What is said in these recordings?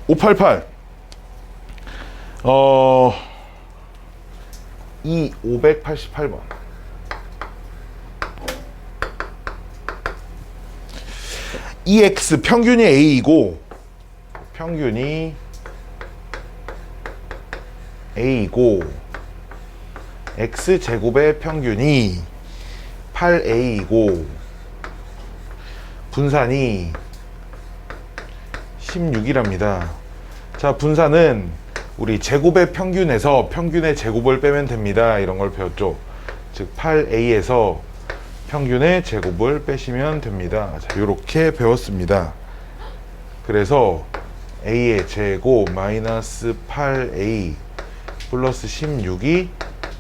588 이 588번. EX 평균이 A이고 X 제곱의 평균이 8A이고 분산이 16이랍니다. 자, 분산은 우리 제곱의 평균에서 평균의 제곱을 빼면 됩니다. 이런 걸 배웠죠. 즉 8A에서 평균의 제곱을 빼시면 됩니다. 자, 이렇게 배웠습니다. 그래서 A의 제곱 마이너스 8A 플러스 16이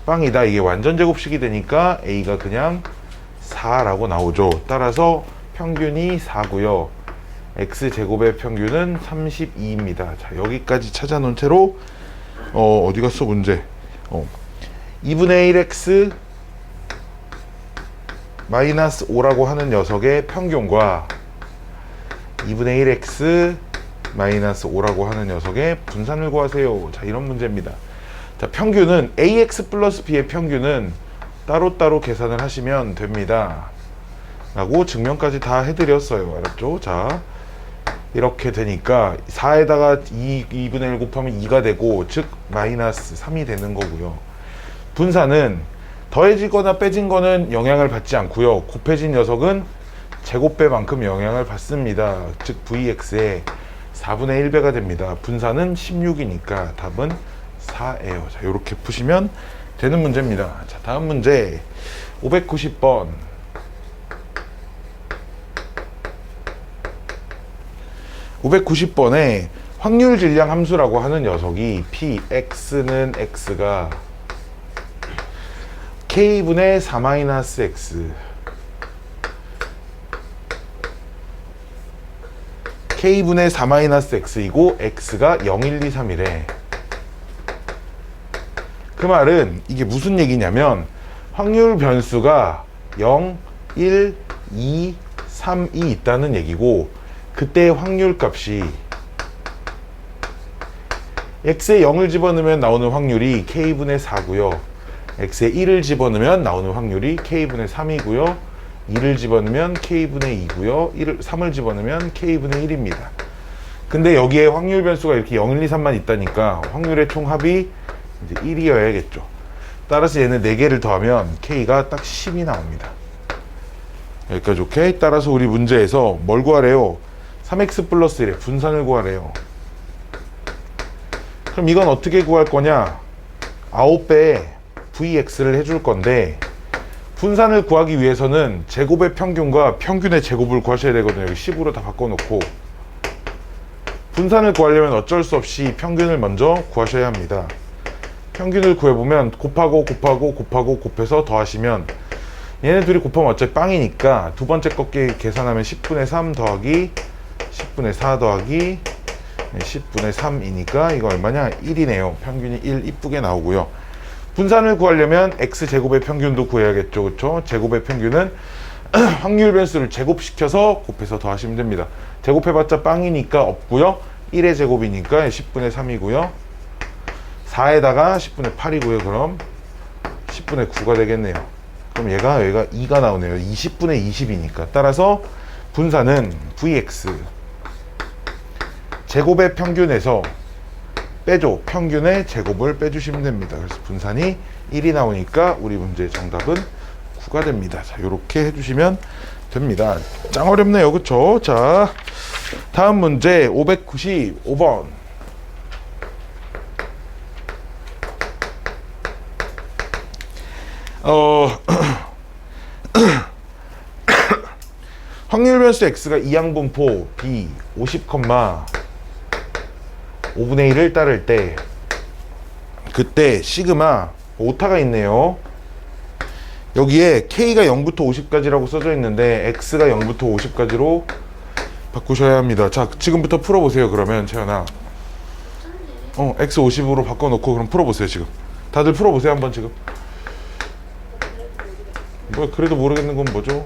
빵이다. 이게 완전 제곱식이 되니까 A가 그냥 4라고 나오죠. 따라서 평균이 4고요. X제곱의 평균은 32입니다. 자, 여기까지 찾아놓은 채로 어디 갔어 문제. 2분의 1X 마이너스 5라고 하는 녀석의 평균과 2분의 1X 마이너스 5라고 하는 녀석의 분산을 구하세요. 자, 이런 문제입니다. 자, 평균은 AX 플러스 B의 평균은 따로따로 계산을 하시면 됩니다. 라고 증명까지 다 해드렸어요. 알았죠? 자, 이렇게 되니까 4에다가 2분의 1 곱하면 2가 되고, 즉 마이너스 3이 되는 거고요. 분산은 더해지거나 빼진 거는 영향을 받지 않고요. 곱해진 녀석은 제곱배만큼 영향을 받습니다. 즉 VX의 4분의 1배가 됩니다. 분산은 16이니까 답은 4예요. 자, 이렇게 푸시면 되는 문제입니다. 자, 다음 문제 590번. 590번에 확률 질량 함수라고 하는 녀석이 Px는 X가 K분의 4-X K분의 4-X이고 X가 0, 1, 2, 3이래. 그 말은 이게 무슨 얘기냐면 확률 변수가 0, 1, 2, 3이 있다는 얘기고, 그때의 확률 값이 X에 0을 집어넣으면 나오는 확률이 K분의 4고요. X에 1을 집어넣으면 나오는 확률이 K분의 3이고요. 2를 집어넣으면 K분의 2고요. 3을 집어넣으면 K분의 1입니다. 근데 여기에 확률 변수가 이렇게 0, 1, 2, 3만 있다니까 확률의 총합이 이제 1이어야겠죠. 따라서 얘는 4개를 더하면 K가 딱 10이 나옵니다. 여기까지 오케이? 따라서 우리 문제에서 뭘 구하래요? 3X 플러스 1의 분산을 구하래요. 그럼 이건 어떻게 구할 거냐? 9배의 VX를 해줄 건데, 분산을 구하기 위해서는 제곱의 평균과 평균의 제곱을 구하셔야 되거든요. 여기 10으로 다 바꿔놓고. 분산을 구하려면 어쩔 수 없이 평균을 먼저 구하셔야 합니다. 평균을 구해보면 곱해서 더하시면, 얘네 둘이 곱하면 어차피 빵이니까 두 번째 꺾기 계산하면 10분의 3 더하기 10분의 4 더하기 10분의 3이니까 이거 얼마냐? 1이네요. 평균이 1 이쁘게 나오고요. 분산을 구하려면 X제곱의 평균도 구해야겠죠. 그쵸? 제곱의 평균은 확률 변수를 제곱시켜서 곱해서 더하시면 됩니다. 제곱해봤자 빵이니까 없고요. 1의 제곱이니까 10분의 3이고요. 4에다가 10분의 8이고요. 그럼 10분의 9가 되겠네요. 그럼 얘가 2가 나오네요. 20분의 20이니까. 따라서 분산은 VX 제곱의 평균에서 빼줘. 평균의 제곱을 빼주시면 됩니다. 그래서 분산이 1이 나오니까 우리 문제의 정답은 9가 됩니다. 자, 요렇게 해주시면 됩니다. 짱 어렵네요. 그쵸? 자, 다음 문제 595번. 확률 변수 X가 이항분포 B 50, 5분의 1을 따를 때, 그때 시그마 오타가 있네요. 여기에 K가 0부터 50까지라고 써져 있는데 X가 0부터 50까지로 바꾸셔야 합니다. 자, 지금부터 풀어보세요. 그러면 채연아, X 50으로 바꿔놓고 그럼 풀어보세요. 지금 다들 풀어보세요. 한번 지금. 뭐 그래도 모르겠는 건 뭐죠?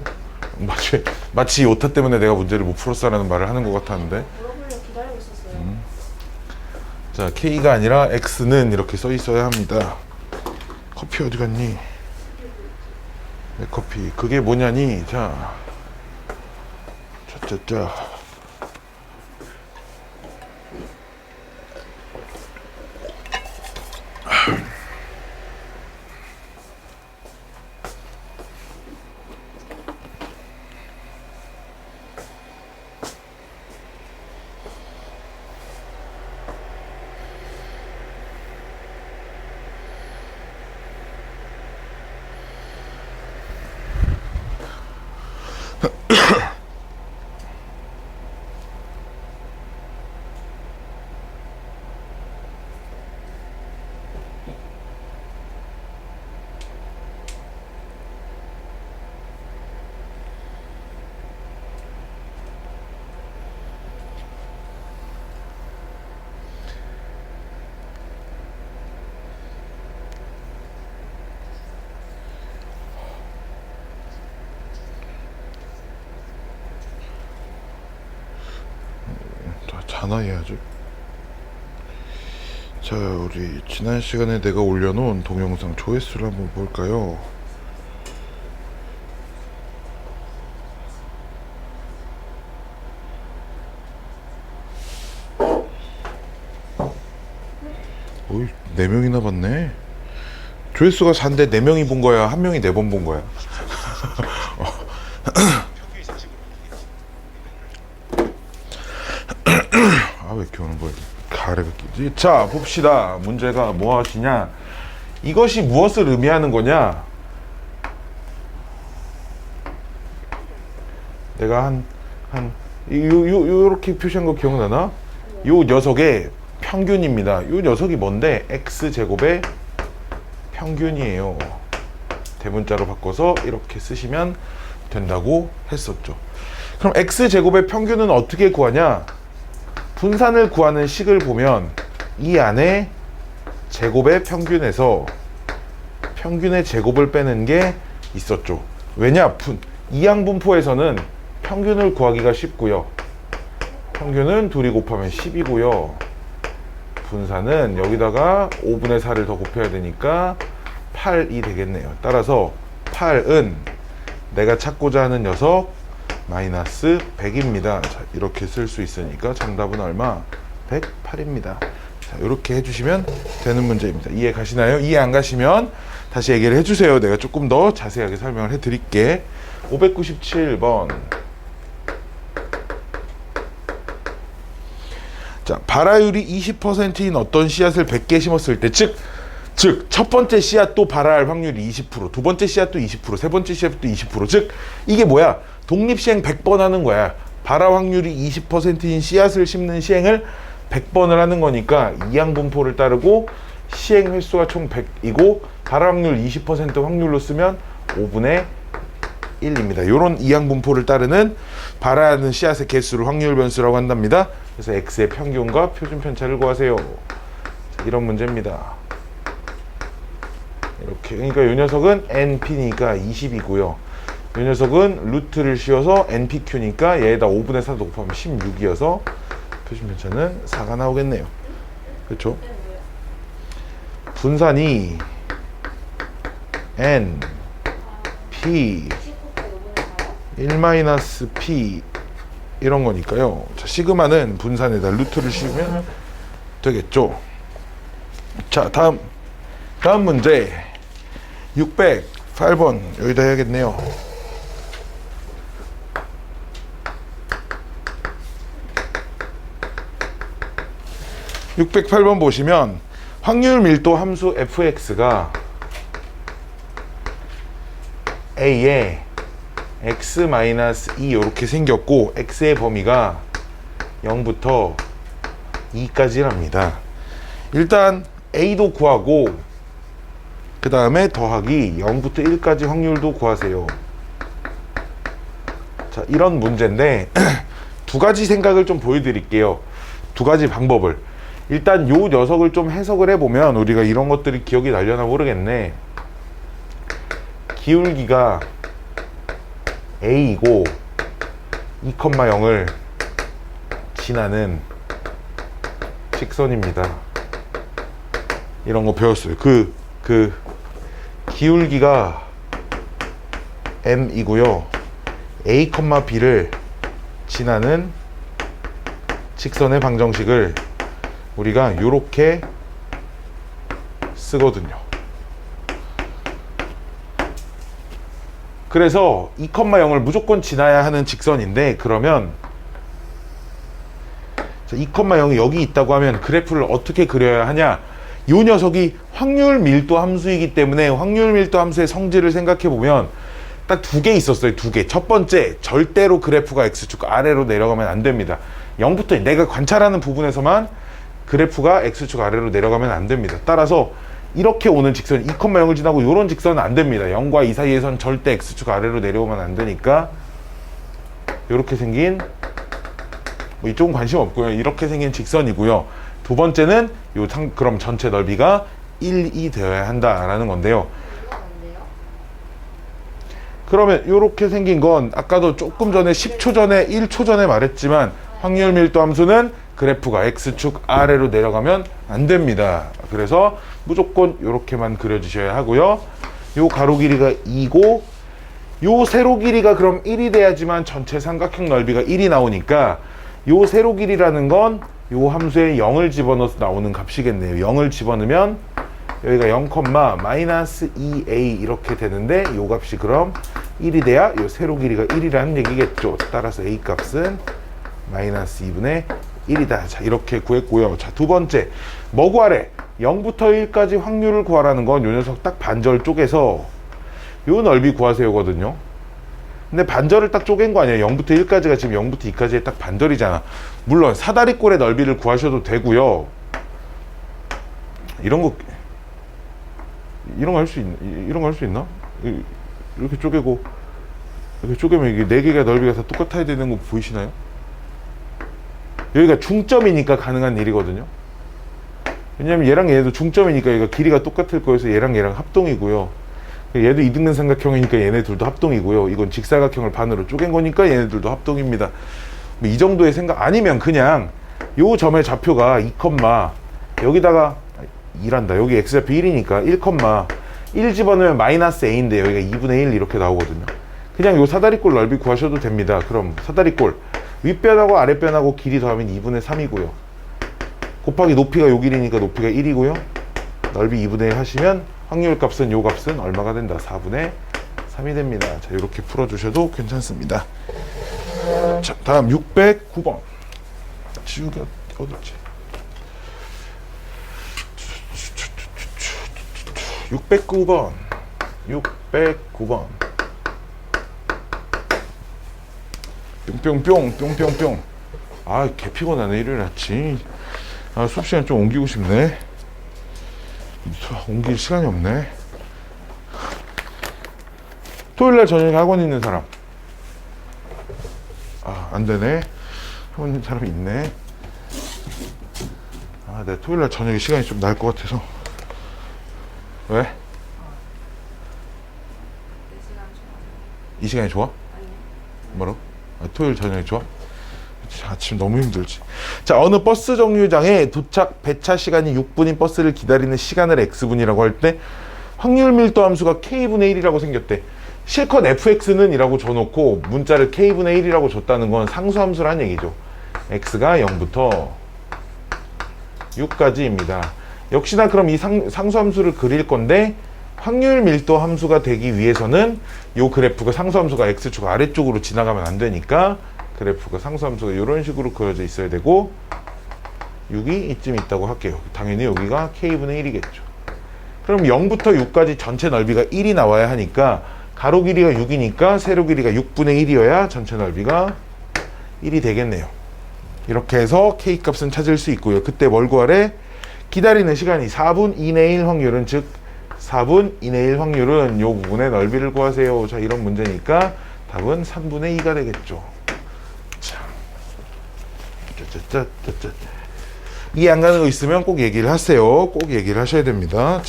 마치 오타 때문에 내가 문제를 못 풀었다라는 말을 하는 것 같았는데. 물어보려 기다리고 있었어요. 자, K가 아니라 X는 이렇게 써 있어야 합니다. 커피 어디 갔니? 내 커피. 그게 뭐냐니? 자, 짜짜짜. 잔화해야죠. 자, 우리 지난 시간에 내가 올려놓은 동영상 조회수를 한번 볼까요? 어이, 4명이나 봤네. 조회수가 4인데 4명이 본 거야? 1명이 4번 본 거야? 아, 왜 이렇게 오는 거야? 가래가 끼지? 자, 봅시다. 문제가 무엇이냐? 이것이 무엇을 의미하는 거냐? 내가 요렇게 표시한 거 기억나나? 요 녀석의 평균입니다. 요 녀석이 뭔데? x제곱의 평균이에요. 대문자로 바꿔서 이렇게 쓰시면 된다고 했었죠. 그럼 x제곱의 평균은 어떻게 구하냐? 분산을 구하는 식을 보면 이 안에 제곱의 평균에서 평균의 제곱을 빼는 게 있었죠. 왜냐? 이항분포에서는 평균을 구하기가 쉽고요. 평균은 둘이 곱하면 10이고요. 분산은 여기다가 5분의 4를 더 곱해야 되니까 8이 되겠네요. 따라서 8은 내가 찾고자 하는 녀석 마이너스 100입니다. 자, 이렇게 쓸 수 있으니까 정답은 얼마? 108입니다. 자, 이렇게 해주시면 되는 문제입니다. 이해 가시나요? 이해 안 가시면 다시 얘기를 해주세요. 내가 조금 더 자세하게 설명을 해드릴게. 597번. 자, 발화율이 20%인 어떤 씨앗을 100개 심었을 때, 즉 첫 번째 씨앗도 발화할 확률이 20%, 두 번째 씨앗도 20%, 세 번째 씨앗도 20%. 즉 이게 뭐야? 독립시행 100번 하는 거야. 발화 확률이 20%인 씨앗을 심는 시행을 100번을 하는 거니까 이항분포를 따르고 시행 횟수가 총 100이고 발화 확률 20% 확률로 쓰면 5분의 1입니다. 이런 이항분포를 따르는 발화하는 씨앗의 개수를 확률 변수라고 한답니다. 그래서 x의 평균과 표준 편차를 구하세요. 자, 이런 문제입니다. 이렇게. 그러니까 이 녀석은 np니까 20이고요. 이 녀석은 루트를 씌워서 npq니까 얘에다 5분의 4도 곱하면 16이어서 표준 편차는 4가 나오겠네요. 그렇죠? 분산이 n p 1-p 이런 거니까요. 자, 시그마는 분산에다 루트를 씌우면 되겠죠. 자, 다음 문제 608번 여기다 해야겠네요. 608번 보시면 확률 밀도 함수 fx가 a에 x-2 이렇게 생겼고 x의 범위가 0부터 2까지랍니다. 일단 a도 구하고 그 다음에 더하기 0부터 1까지 확률도 구하세요. 자, 이런 문제인데 두 가지 생각을 좀 보여드릴게요. 두 가지 방법을. 일단 요 녀석을 좀 해석을 해보면 우리가 이런 것들이 기억이 날려나 모르겠네. 기울기가 a이고 2,0을 지나는 직선입니다. 이런 거 배웠어요. 그 기울기가 m이고요. a, b를 지나는 직선의 방정식을 우리가 이렇게 쓰거든요. 그래서 2,0을 무조건 지나야 하는 직선인데, 그러면 2,0이 여기 있다고 하면 그래프를 어떻게 그려야 하냐? 이 녀석이 확률 밀도 함수이기 때문에 확률 밀도 함수의 성질을 생각해 보면 딱 두 개 있었어요. 두 개. 첫 번째, 절대로 그래프가 x축 아래로 내려가면 안 됩니다. 0부터 내가 관찰하는 부분에서만 그래프가 x축 아래로 내려가면 안 됩니다. 따라서 이렇게 오는 직선 2,0을 지나고 이런 직선은 안 됩니다. 0과 2 사이에선 절대 x축 아래로 내려오면 안 되니까 이렇게 생긴, 뭐 이쪽은 관심 없고요. 이렇게 생긴 직선이고요. 두 번째는 그럼 전체 넓이가 1이 되어야 한다라는 건데요. 그러면 이렇게 생긴 건 아까도 조금 전에 10초 전에 1초 전에 말했지만 확률 밀도 함수는 그래프가 x축 아래로 내려가면 안 됩니다. 그래서 무조건 이렇게만 그려주셔야 하고요. 요 가로 길이가 2고 요 세로 길이가 그럼 1이 돼야지만 전체 삼각형 넓이가 1이 나오니까 요 세로 길이라는 건 요 함수에 0을 집어넣어서 나오는 값이겠네요. 0을 집어넣으면 여기가 0,-2a 이렇게 되는데 요 값이 그럼 1이 돼야 요 세로 길이가 1이라는 얘기겠죠. 따라서 a 값은 -2분의 1이다. 자, 이렇게 구했고요. 자, 두 번째, 뭐 구하래? 0부터 1까지 확률을 구하라는 건 요 녀석 딱 반절 쪼개서 요 넓이 구하세요거든요. 근데 반절을 딱 쪼갠 거 아니에요. 0부터 1까지가 지금 0부터 2까지의 딱 반절이잖아. 물론 사다리꼴의 넓이를 구하셔도 되고요. 이런 거 할 수 있나? 이렇게 쪼개고 이렇게 쪼개면 이게 4개가 넓이가 다 똑같아야 되는 거 보이시나요? 여기가 중점이니까 가능한 일이거든요. 왜냐면 얘랑 얘도 중점이니까 얘가 길이가 똑같을 거여서 얘랑 합동이고요. 얘도 이등변 삼각형이니까 얘네들도 합동이고요. 이건 직사각형을 반으로 쪼갠 거니까 얘네들도 합동입니다. 이 정도의 생각 아니면 그냥 요 점의 좌표가 2, 여기다가 2란다. 여기 x좌표 1이니까 1 집어넣으면 -a인데 여기가 2분의 1 이렇게 나오거든요. 그냥 요 사다리꼴 넓이 구하셔도 됩니다. 그럼 사다리꼴 윗변하고 아랫변하고 길이 더하면 2분의 3이고요. 곱하기 높이가 요 길이니까 높이가 1이고요. 넓이 2분의 1 하시면 확률 값은 요 값은 얼마가 된다? 4분의 3이 됩니다. 자, 이렇게 풀어주셔도 괜찮습니다. 자, 다음 609번. 지우개 어딨지? 609번. 뿅뿅뿅. 아, 개 피곤하네. 일요일 아침. 아, 수업 시간 좀 옮기고 싶네. 옮길 시간이 없네. 토요일날 저녁에 학원 있는 사람. 아, 안 되네. 학원 있는 사람이 있네. 아, 내가 토요일날 저녁에 시간이 좀 날 것 같아서. 왜? 이 시간이 좋아? 뭐라고? 아, 토요일 저녁이 좋아? 아침 너무 힘들지. 자, 어느 버스 정류장에 도착 배차 시간이 6분인 버스를 기다리는 시간을 x분이라고 할 때 확률 밀도 함수가 k분의 1이라고 생겼대. 실컷 fx는 이라고 줘놓고 문자를 k분의 1이라고 줬다는 건 상수함수란 얘기죠. x가 0부터 6까지입니다. 역시나 그럼 이 상수함수를 그릴 건데 확률 밀도 함수가 되기 위해서는 요 그래프가 상수함수가 x축 아래쪽으로 지나가면 안 되니까 그래프가 상수함수가 이런 식으로 그려져 있어야 되고 6이 이쯤 있다고 할게요. 당연히 여기가 k분의 1이겠죠. 그럼 0부터 6까지 전체 넓이가 1이 나와야 하니까 가로 길이가 6이니까 세로 길이가 6분의 1이어야 전체 넓이가 1이 되겠네요. 이렇게 해서 k 값은 찾을 수 있고요. 그때 뭘 구하래? 기다리는 시간이 4분 이내의 1 확률은 즉 4분 이내의 1 확률은 요 부분의 넓이를 구하세요. 자, 이런 문제니까 답은 3분의 2가 되겠죠. 이해 안 가는 거 있으면 꼭 얘기를 하세요. 꼭 얘기를 하셔야 됩니다.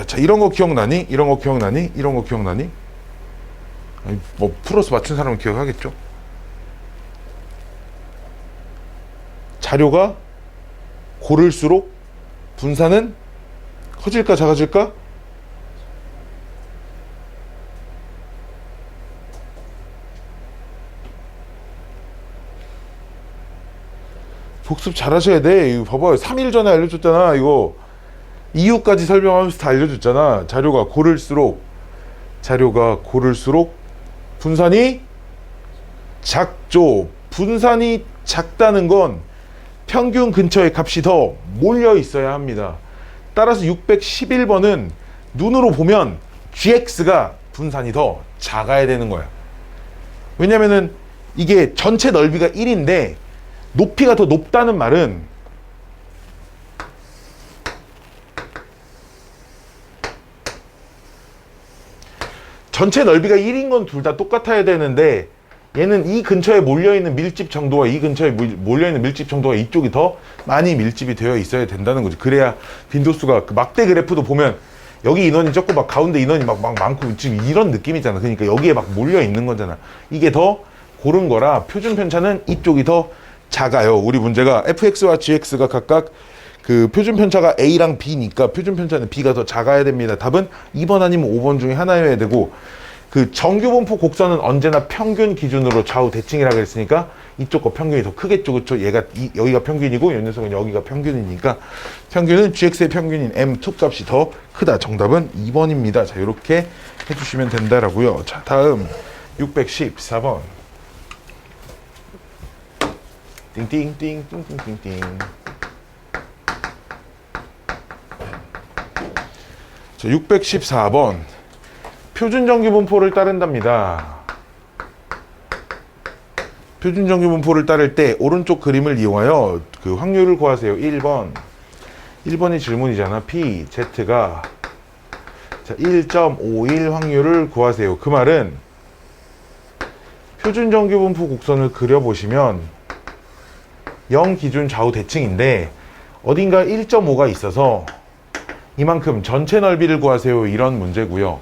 자, 이런 거 기억나니? 이런 거 기억나니? 이런 거 기억나니? 아니, 뭐 풀어서 맞춘 사람은 기억하겠죠? 자료가 고를수록 분산은 커질까 작아질까? 복습 잘 하셔야 돼. 이거 봐봐요. 3일 전에 알려줬잖아. 이거 이유까지 설명하면서 다 알려줬잖아. 자료가 고를수록 분산이 작죠. 분산이 작다는 건 평균 근처에 값이 더 몰려 있어야 합니다. 따라서 611번은 눈으로 보면 GX가 분산이 더 작아야 되는 거야. 왜냐면은 이게 전체 넓이가 1인데 높이가 더 높다는 말은 전체 넓이가 1인 건 둘 다 똑같아야 되는데 얘는 이 근처에 몰려있는 밀집 정도와 이 근처에 몰려있는 밀집 정도가 이쪽이 더 많이 밀집이 되어 있어야 된다는 거지. 그래야 빈도수가 그 막대 그래프도 보면 여기 인원이 적고 막 가운데 인원이 막 많고 지금 이런 느낌이잖아. 그러니까 여기에 막 몰려있는 거잖아. 이게 더 고른 거라 표준 편차는 이쪽이 더 작아요. 우리 문제가 fx와 gx가 각각 그 표준 편차가 a랑 b니까 표준 편차는 b가 더 작아야 됩니다. 답은 2번 아니면 5번 중에 하나여야 되고, 그 정규 분포 곡선은 언제나 평균 기준으로 좌우 대칭이라고 했으니까 이쪽 거 평균이 더 크겠죠. 그렇죠? 얘가 여기가 평균이고 이 녀석은 여기가 평균이니까 평균은 gx의 평균인 m2 값이 더 크다. 정답은 2번입니다. 자, 이렇게 해주시면 된다라고요. 자, 다음 614번. 띵띵띵띵띵띵띵. 자, 614번. 표준 정규 분포를 따른답니다. 표준 정규 분포를 따를 때 오른쪽 그림을 이용하여 그 확률을 구하세요. 1번이 질문이잖아. P, Z가 자, 1.51 확률을 구하세요. 그 말은 표준 정규 분포 곡선을 그려보시면 0 기준 좌우 대칭인데 어딘가 1.5가 있어서 이만큼 전체 넓이를 구하세요. 이런 문제고요.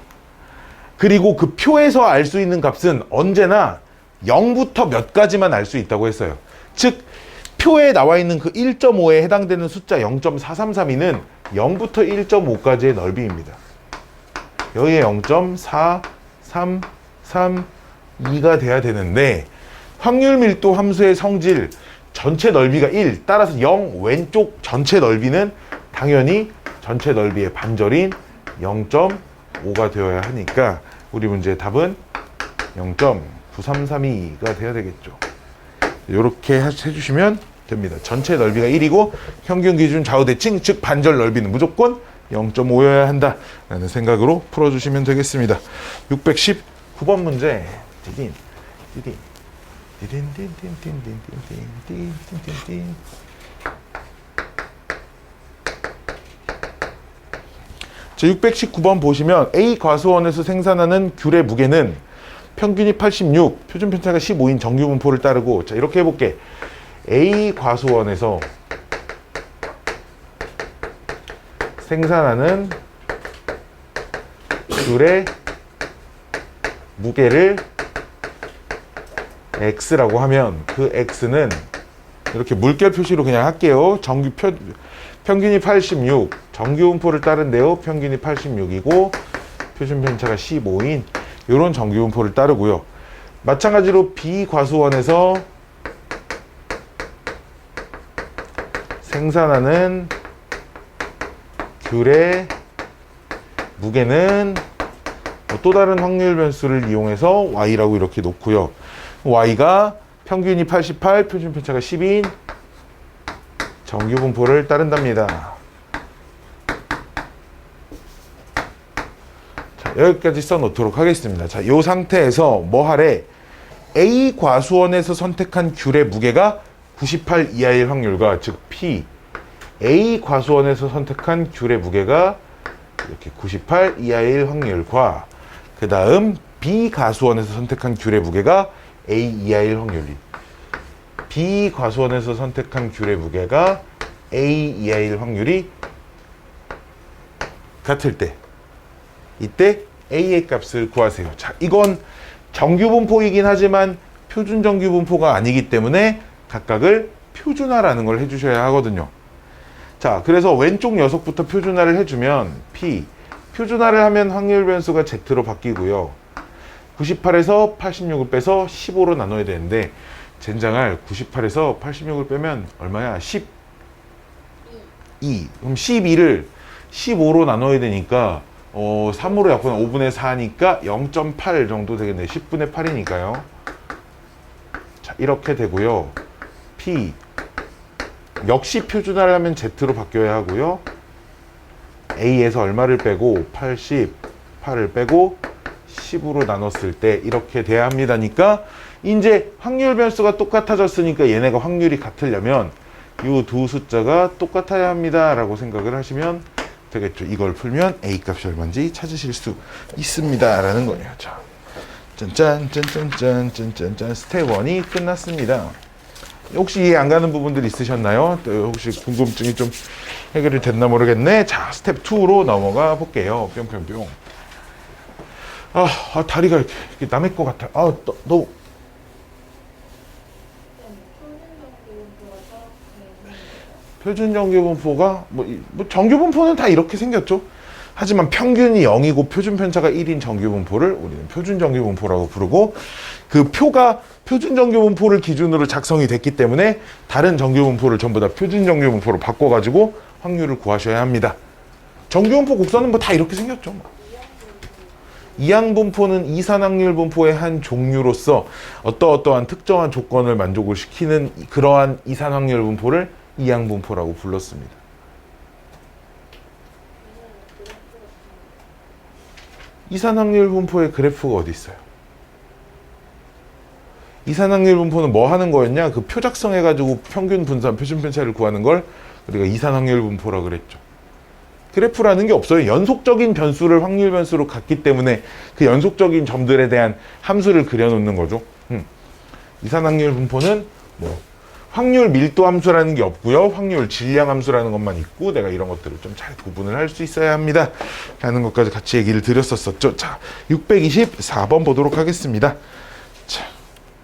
그리고 그 표에서 알 수 있는 값은 언제나 0부터 몇 가지만 알 수 있다고 했어요. 즉 표에 나와 있는 그 1.5에 해당되는 숫자 0.4332는 0부터 1.5까지의 넓이입니다. 여기에 0.4332가 돼야 되는데 확률 밀도 함수의 성질 전체 넓이가 1, 따라서 0 왼쪽 전체 넓이는 당연히 전체 넓이의 반절인 0.5가 되어야 하니까 우리 문제의 답은 0.9332가 되어야 되겠죠. 이렇게 해주시면 됩니다. 전체 넓이가 1이고 평균 기준 좌우 대칭, 즉 반절 넓이는 무조건 0.5여야 한다라는 생각으로 풀어주시면 되겠습니다. 619번 문제. 자, 619번 보시면 A 과수원에서 생산하는 귤의 무게는 평균이 86, 표준 편차가 15인 정규 분포를 따르고, 자, 이렇게 해볼게. A 과수원에서 생산하는 귤의 무게를 X라고 하면 그 X는 이렇게 물결 표시로 그냥 할게요. 평균이 86, 정규 분포를 따른데요. 평균이 86이고 표준 편차가 15인 이런 정규 분포를 따르고요. 마찬가지로 B 과수원에서 생산하는 귤의 무게는 또 다른 확률 변수를 이용해서 Y라고 이렇게 놓고요. Y가 평균이 88, 표준 편차가 10인 정규 분포를 따른답니다. 자, 여기까지 써놓도록 하겠습니다. 자, 이 상태에서 뭐 하래? A 과수원에서 선택한 귤의 무게가 98 이하일 확률과, 즉 P, A 과수원에서 선택한 귤의 무게가 이렇게 98 이하일 확률과, 그 다음 B 과수원에서 선택한 귤의 무게가 A 이하일 확률이, B 과수원에서 선택한 귤의 무게가 A 이하일 확률이 같을 때, 이때 A의 값을 구하세요. 자, 이건 정규 분포이긴 하지만 표준 정규 분포가 아니기 때문에 각각을 표준화라는 걸 해주셔야 하거든요. 자, 그래서 왼쪽 녀석부터 표준화를 해주면 P. 표준화를 하면 확률 변수가 Z로 바뀌고요. 98에서 86을 빼서 15로 나눠야 되는데 젠장할 98에서 86을 빼면 얼마야? 12. 그럼 12를 15로 나눠야 되니까 3으로 약분 5분의 4니까 0.8 정도 되겠네. 10분의 8이니까요. 자, 이렇게 되고요. P 역시 표준화를 하면 Z로 바뀌어야 하고요. A에서 얼마를 빼고 88을 빼고 10으로 나눴을 때 이렇게 돼야 합니다니까 이제 확률 변수가 똑같아졌으니까 얘네가 확률이 같으려면 이 두 숫자가 똑같아야 합니다 라고 생각을 하시면 되겠죠. 이걸 풀면 A 값이 얼마인지 찾으실 수 있습니다 라는 거예요. 자, 짠짠짠짠짠짠짠 스텝 1이 끝났습니다. 혹시 이해 안 가는 부분들 있으셨나요? 또 혹시 궁금증이 좀 해결이 됐나 모르겠네. 자, 스텝 2로 넘어가 볼게요. 뿅뿅뿅. 다리가 이렇게 남의 것 같아. 너 표준 정규분포가 뭐 정규분포는 다 이렇게 생겼죠. 하지만 평균이 0이고 표준 편차가 1인 정규분포를 우리는 표준 정규분포라고 부르고 그 표가 표준 정규분포를 기준으로 작성이 됐기 때문에 다른 정규분포를 전부 다 표준 정규분포로 바꿔가지고 확률을 구하셔야 합니다. 정규분포 곡선은 뭐 다 이렇게 생겼죠. 이항분포는 이산확률 분포의 한 종류로서 어떠한 특정한 조건을 만족을 시키는 그러한 이산확률 분포를 이항분포라고 불렀습니다. 이산확률 분포의 그래프가 어디 있어요? 이산확률 분포는 뭐 하는 거였냐? 그 표 작성해가지고 평균 분산, 표준 편차를 구하는 걸 우리가 이산확률 분포라 그랬죠. 그래프라는 게 없어요. 연속적인 변수를 확률 변수로 갖기 때문에 그 연속적인 점들에 대한 함수를 그려놓는 거죠. 이산확률 분포는 뭐 확률 밀도 함수라는 게 없고요. 확률 질량 함수라는 것만 있고 내가 이런 것들을 좀 잘 구분을 할 수 있어야 합니다. 라는 것까지 같이 얘기를 드렸었죠. 자, 624번 보도록 하겠습니다. 자,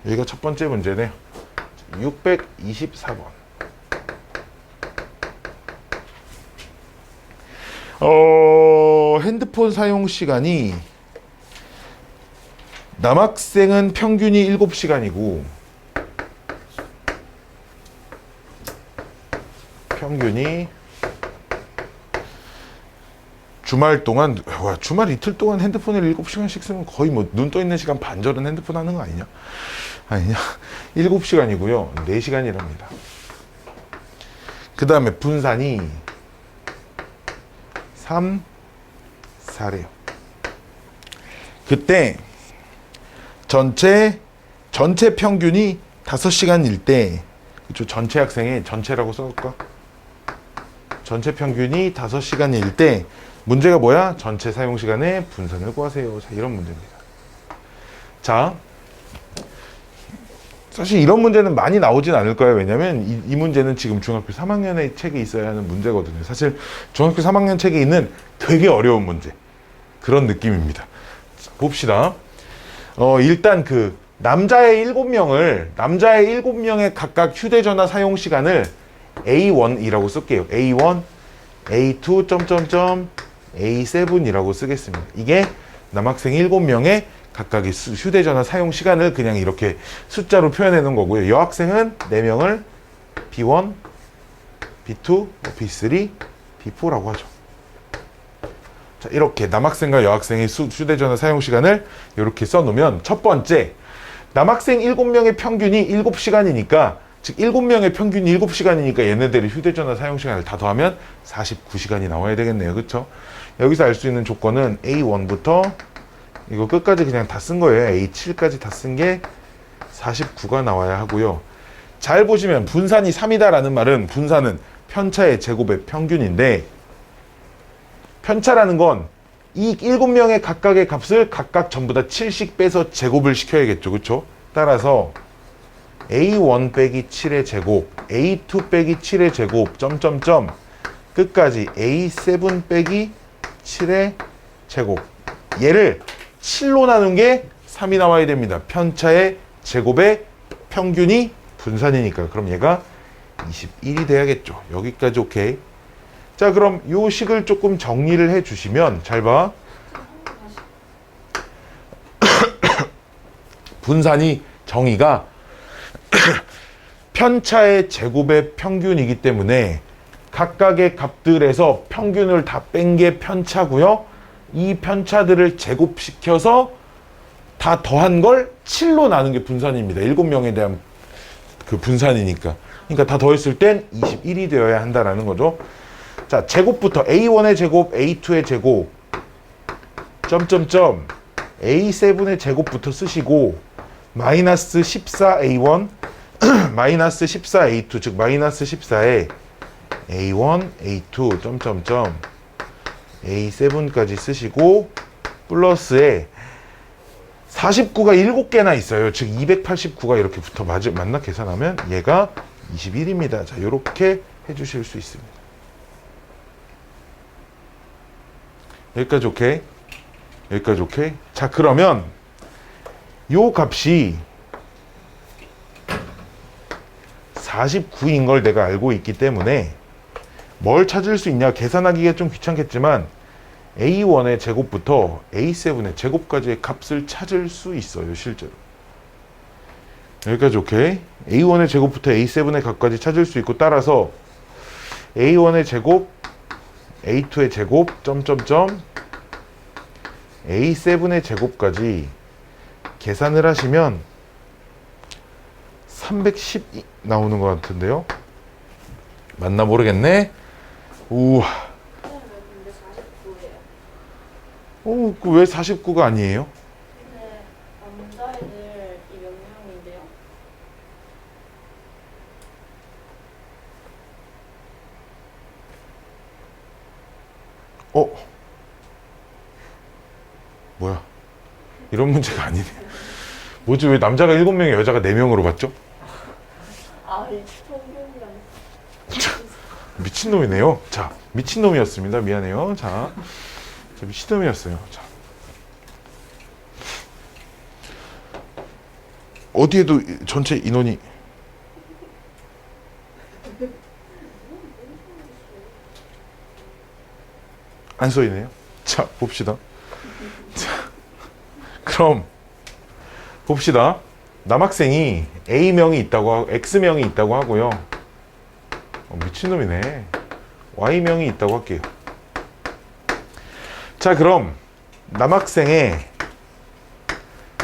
여기가 첫 번째 문제네요. 624번. 핸드폰 사용 시간이 남학생은 평균이 7시간이고 평균이 주말 동안 주말 이틀 동안 핸드폰을 7시간씩 쓰면 거의 뭐 눈 떠 있는 시간 반절은 핸드폰 하는 거 아니냐? 7시간이고요. 4시간이랍니다. 그 다음에 분산이 3, 4래요. 그때 전체 평균이 5시간일 때 그쵸? 전체 학생의 전체라고 써볼까? 전체 평균이 5시간일 때 문제가 뭐야? 전체 사용시간의 분산을 구하세요. 자, 이런 문제입니다. 자, 사실 이런 문제는 많이 나오진 않을 거예요. 왜냐면 이 문제는 지금 중학교 3학년의 책에 있어야 하는 문제거든요. 사실 중학교 3학년 책에 있는 되게 어려운 문제. 그런 느낌입니다. 자, 봅시다. 일단 남자의 7명의 각각 휴대전화 사용 시간을 A1이라고 쓸게요. A1, A2, A7이라고 쓰겠습니다. 이게 남학생 7명의 각각의 휴대전화 사용 시간을 그냥 이렇게 숫자로 표현해 놓은 거고요. 여학생은 4명을 B1, B2, B3, B4라고 하죠. 자, 이렇게 남학생과 여학생의 휴대전화 사용 시간을 이렇게 써놓으면 첫 번째, 남학생 7명의 평균이 7시간이니까 즉 7명의 평균이 7시간이니까 얘네들의 휴대전화 사용 시간을 다 더하면 49시간이 나와야 되겠네요. 그쵸? 여기서 알 수 있는 조건은 A1부터 이거 끝까지 그냥 다 쓴 거예요. A7까지 다 쓴 게 49가 나와야 하고요. 잘 보시면 분산이 3이다 라는 말은 분산은 편차의 제곱의 평균인데 편차라는 건 이 7명의 각각의 값을 각각 전부 다 7씩 빼서 제곱을 시켜야겠죠. 그쵸? 따라서 A1 빼기 7의 제곱, A2 빼기 7의 제곱, 끝까지 A7 빼기 7의 제곱. 얘를 7로 나눈 게 3이 나와야 됩니다. 편차의 제곱의 평균이 분산이니까. 그럼 얘가 21이 돼야겠죠. 여기까지 오케이. 자, 그럼 요 식을 조금 정리를 해 주시면 잘 봐. 분산이 정의가 편차의 제곱의 평균이기 때문에 각각의 값들에서 평균을 다 뺀 게 편차고요. 이 편차들을 제곱시켜서 다 더한 걸 7로 나눈 게 분산입니다. 7명에 대한 그 분산이니까. 그러니까 다 더했을 땐 21이 되어야 한다라는 거죠. 자, 제곱부터 A1의 제곱, A2의 제곱, 점점점 A7의 제곱부터 쓰시고 마이너스 14A1 마이너스 14A2 즉 마이너스 14에 A1, A2 점점점 A7까지 쓰시고 플러스에 49가 7개나 있어요. 즉 289가 이렇게 붙어 맞나 계산하면 얘가 21입니다. 자, 요렇게 해주실 수 있습니다. 여기까지 오케이? 여기까지 오케이? 자, 그러면 요 값이 49인 걸 내가 알고 있기 때문에 뭘 찾을 수 있냐? 계산하기가 좀 귀찮겠지만 A1의 제곱부터 A7의 제곱까지의 값을 찾을 수 있어요. 실제로. 여기까지 오케이? A1의 제곱부터 A7의 값까지 찾을 수 있고 따라서 A1의 제곱, A2의 제곱, 점점점 A7의 제곱까지 계산을 하시면 310이 나오는 것 같은데요? 맞나 모르겠네? 우와. 근데 49예요. 왜 49가 아니에요? 근데 남자애들이 몇 명인데요? 뭐야? 이런 문제가 아니네. 뭐지? 왜 남자가 7명에 여자가 4명으로 봤죠? 이 평균이랑 미친놈이네요. 자, 미친놈이었습니다. 미안해요. 자, 미친놈이었어요. 자. 어디에도 전체 인원이 안 써있네요. 자, 봅시다. 자, 그럼 봅시다. 남학생이 A명이 있다고 하고 X명이 있다고 하고요. 미친놈이네. Y명이 있다고 할게요. 자, 그럼 남학생의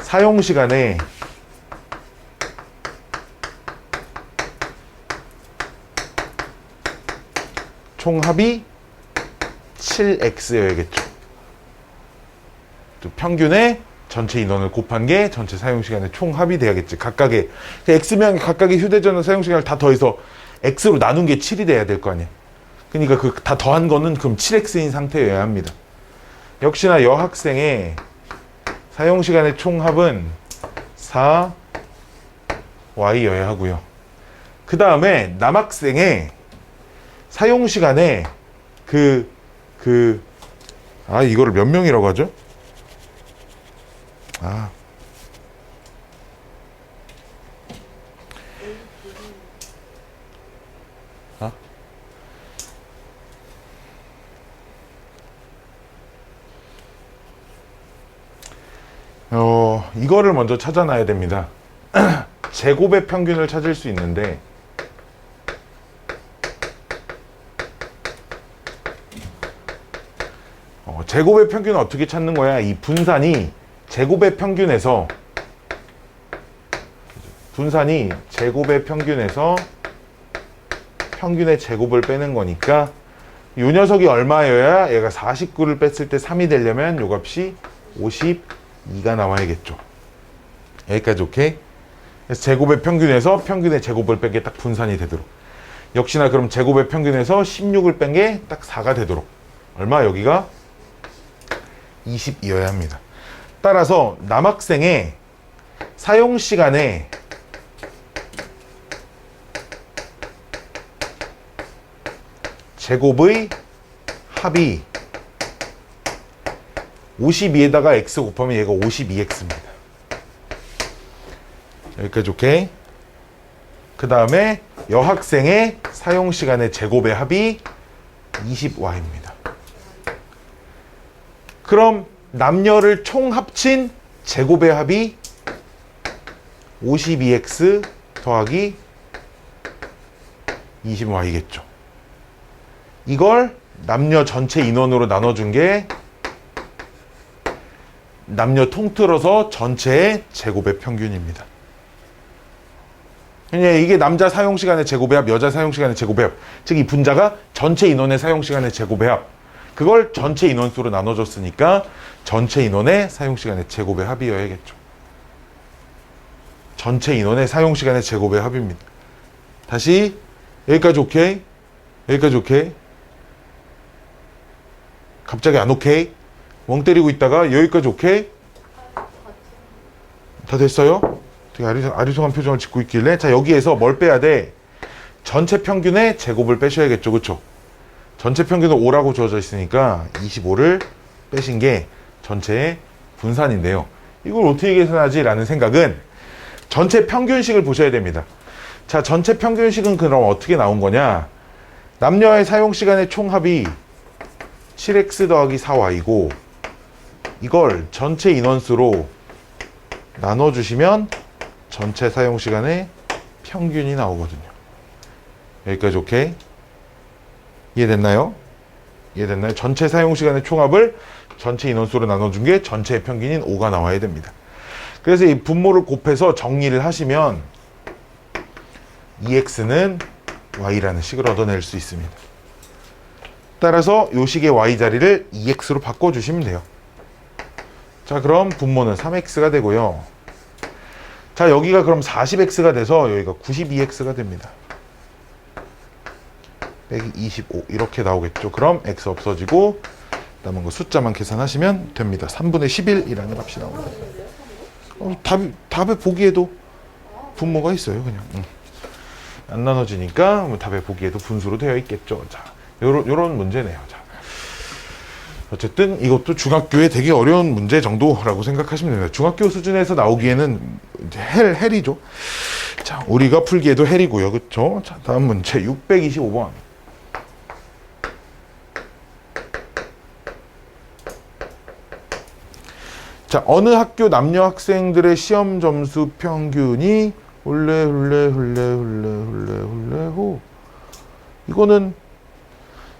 사용시간에 총합이 7x여야겠죠. 평균의 전체 인원을 곱한 게 전체 사용시간의 총합이 돼야겠지. 각각의 x명이 각각의 휴대전화 사용시간을 다 더해서 x로 나눈 게 7이 돼야 될 거 아니야. 그러니까 그 다 더한 거는 그럼 7x인 상태여야 합니다. 역시나 여학생의 사용시간의 총합은 4y여야 하고요. 그 다음에 남학생의 사용시간에 이거를 몇 명이라고 하죠? 이거를 먼저 찾아놔야 됩니다. 제곱의 평균을 찾을 수 있는데 제곱의 평균은 어떻게 찾는 거야? 이 분산이 제곱의 평균에서 평균의 제곱을 빼는 거니까 이 녀석이 얼마여야 얘가 49를 뺐을 때 3이 되려면 요 값이 52가 나와야겠죠. 여기까지 오케이? 그래서 제곱의 평균에서 평균의 제곱을 뺀 게 딱 분산이 되도록. 역시나 그럼 제곱의 평균에서 16을 뺀 게 딱 4가 되도록. 얼마? 여기가 20이어야 합니다. 따라서 남학생의 사용시간에 제곱의 합이 52에다가 x 곱하면 얘가 52x입니다. 여기까지 오케이? 그 다음에 여학생의 사용시간의 제곱의 합이 20y입니다. 그럼 남녀를 총 합친 제곱의 합이 52x 더하기 20y겠죠. 이걸 남녀 전체 인원으로 나눠준 게 남녀 통틀어서 전체의 제곱의 평균입니다. 이게 남자 사용시간의 제곱의 합, 여자 사용시간의 제곱의 합. 즉 이 분자가 전체 인원의 사용시간의 제곱의 합. 그걸 전체 인원수로 나눠줬으니까 전체 인원의 사용시간의 제곱의 합이어야겠죠. 전체 인원의 사용시간의 제곱의 합입니다. 다시 여기까지 오케이? 여기까지 오케이? 갑자기 안 오케이? 멍 때리고 있다가 여기까지 오케이? 다 됐어요? 되게 아리송한 표정을 짓고 있길래 자 여기에서 뭘 빼야 돼? 전체 평균의 제곱을 빼셔야겠죠. 그쵸? 전체 평균은 5라고 주어져 있으니까 25를 빼신 게 전체의 분산인데요. 이걸 어떻게 계산하지? 라는 생각은 전체 평균식을 보셔야 됩니다. 자, 전체 평균식은 그럼 어떻게 나온 거냐? 남녀의 사용시간의 총합이 7x 더하기 4y고 이걸 전체 인원수로 나눠주시면 전체 사용시간의 평균이 나오거든요. 여기까지 오케이? 이해됐나요? 이해됐나요? 전체 사용시간의 총합을 전체 인원수로 나눠준 게 전체의 평균인 5가 나와야 됩니다. 그래서 이 분모를 곱해서 정리를 하시면 2x는 y라는 식을 얻어낼 수 있습니다. 따라서 요 식의 y 자리를 2x로 바꿔주시면 돼요. 자, 그럼 분모는 3x가 되고요. 자, 여기가 그럼 40x가 돼서 여기가 92x가 됩니다. 빼기 25 이렇게 나오겠죠. 그럼 x 없어지고 남은 거 숫자만 계산하시면 됩니다. 3분의 11이라는 값이 나옵니다. 답에 보기에도 분모가 있어요. 그냥 안 나눠지니까 뭐 답에 보기에도 분수로 되어 있겠죠. 자, 요런 문제네요. 자, 어쨌든 이것도 중학교에 되게 어려운 문제 정도라고 생각하시면 됩니다. 중학교 수준에서 나오기에는 이제 헬이죠. 자, 우리가 풀기에도 헬이고요. 그쵸? 자, 다음 문제 625번. 자, 어느 학교 남녀 학생들의 시험 점수 평균이 홀레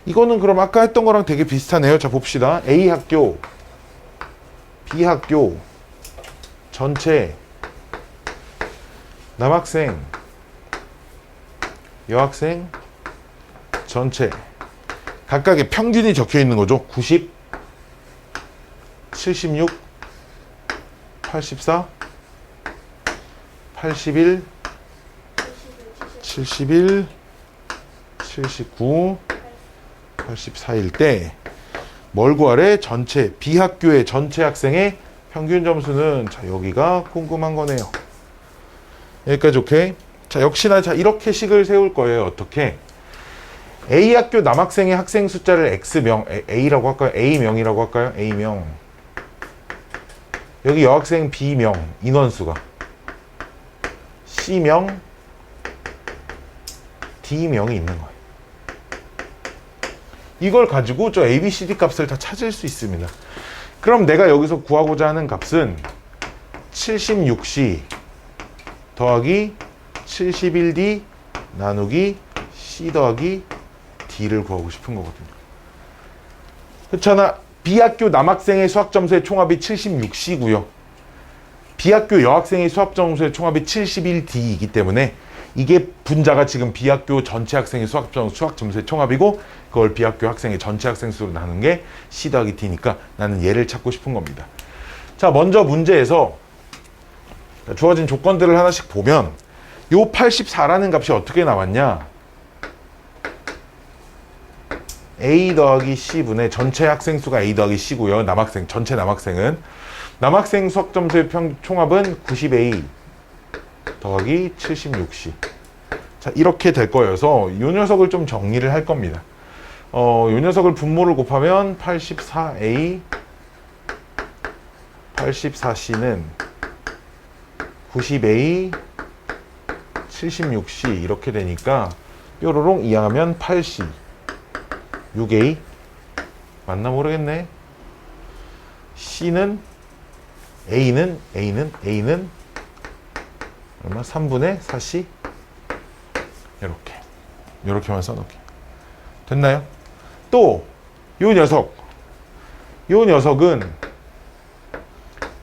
이거는 그럼 아까 했던 거랑 되게 비슷하네요. 자, 봅시다. A 학교, B 학교 전체 남학생, 여학생 전체 각각의 평균이 적혀 있는 거죠. 90, 76, 84, 81, 71, 79, 84일 때 뭘 구하래? 전체 B학교의 전체 학생의 평균 점수는 자 여기가 궁금한 거네요. 여기까지 오케이? 자 역시나 자 이렇게 식을 세울 거예요. 어떻게? A학교 남학생의 학생 숫자를 X명 A라고 할까요? A명이라고 할까요? A명 여기 여학생 B명 인원수가 C명 D명이 있는 거예요. 이걸 가지고 저 A, B, C, D 값을 다 찾을 수 있습니다. 그럼 내가 여기서 구하고자 하는 값은 76C 더하기 71D 나누기 C 더하기 D를 구하고 싶은 거거든요. 그렇잖아. B학교 남학생의 수학점수의 총합이 76C고요. B학교 여학생의 수학점수의 총합이 71D이기 때문에 이게 분자가 지금 B학교 전체 학생의 수학점수의 총합이고 그걸 B학교 학생의 전체 학생 수로 나눈 게 C 더하기 D니까 나는 얘를 찾고 싶은 겁니다. 자, 먼저 문제에서 주어진 조건들을 하나씩 보면 요 84라는 값이 어떻게 나왔냐? A 더하기 C분의 전체 학생 수가 A 더하기 C고요. 남학생, 전체 남학생은 남학생 수학점수의 총합은 90A 더하기 76C. 자, 이렇게 될 거여서 이 녀석을 좀 정리를 할 겁니다. 이 녀석을 분모를 곱하면 84A 84C는 90A 76C 이렇게 되니까 뾰로롱 이항하면 8C 6A 맞나 모르겠네. C는 A는 얼마? 3분의 4C 이렇게만 써놓게 됐나요? 또 요 녀석은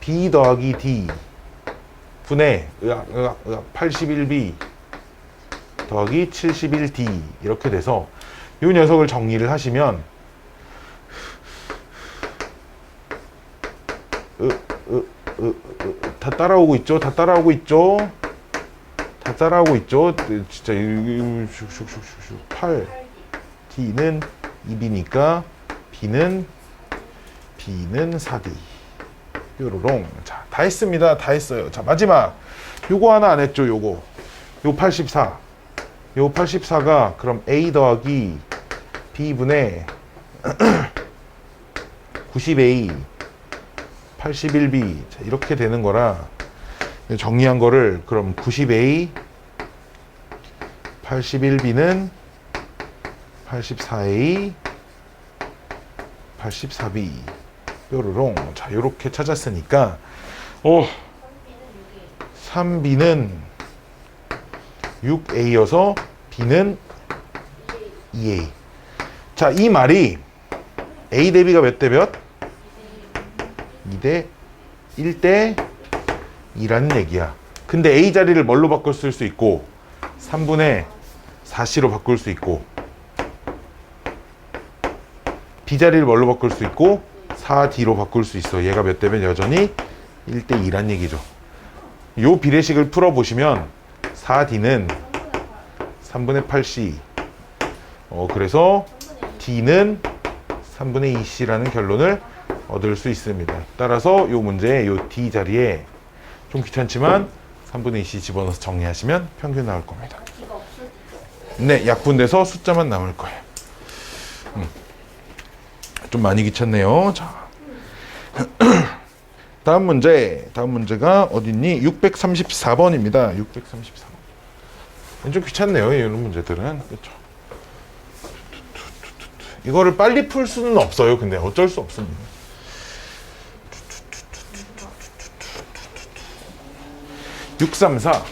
B 더하기 D 분의 81B 더하기 71D 이렇게 돼서 요 녀석을 정리를 하시면 다 따라오고 있죠? 다 따라오고 있죠? 진짜 8 D는 2B니까 B는 4D 뾰로롱. 자, 다 했습니다. 다 했어요. 자, 마지막 요거 하나 안 했죠? 요 84. 요 84가 그럼 A 더하기 B분의 90A 81B 자, 이렇게 되는 거라 정리한 거를 그럼 90A 81B는 84A 84B 뾰로롱. 자, 요렇게 찾았으니까 3B는 6A여서 B는 2A. 자, 이 말이 A 대 B가 몇 대 몇? 2대 1대 2라는 얘기야. 근데 A 자리를 뭘로 바꿀 수 있고 3분의 4C로 바꿀 수 있고 B 자리를 뭘로 바꿀 수 있고 4D로 바꿀 수 있어. 얘가 몇 대면 여전히 1대 2란 얘기죠. 요 비례식을 풀어보시면 4D는 3분의 8C 그래서 D는 3분의 2C라는 결론을 얻을 수 있습니다. 따라서 요 문제의 요 D 자리에 좀 귀찮지만 3분의 2C 집어넣어서 정리하시면 평균 나올 겁니다. D가 없어지죠? 네, 약분돼서 숫자만 남을 거예요. 좀 많이 귀찮네요. 자, 다음 문제가 어딨니? 634번입니다. 634번. 좀 귀찮네요. 이런 문제들은. 그렇죠? 이거를 빨리 풀 수는 없어요. 근데 어쩔 수 없습니다. 634.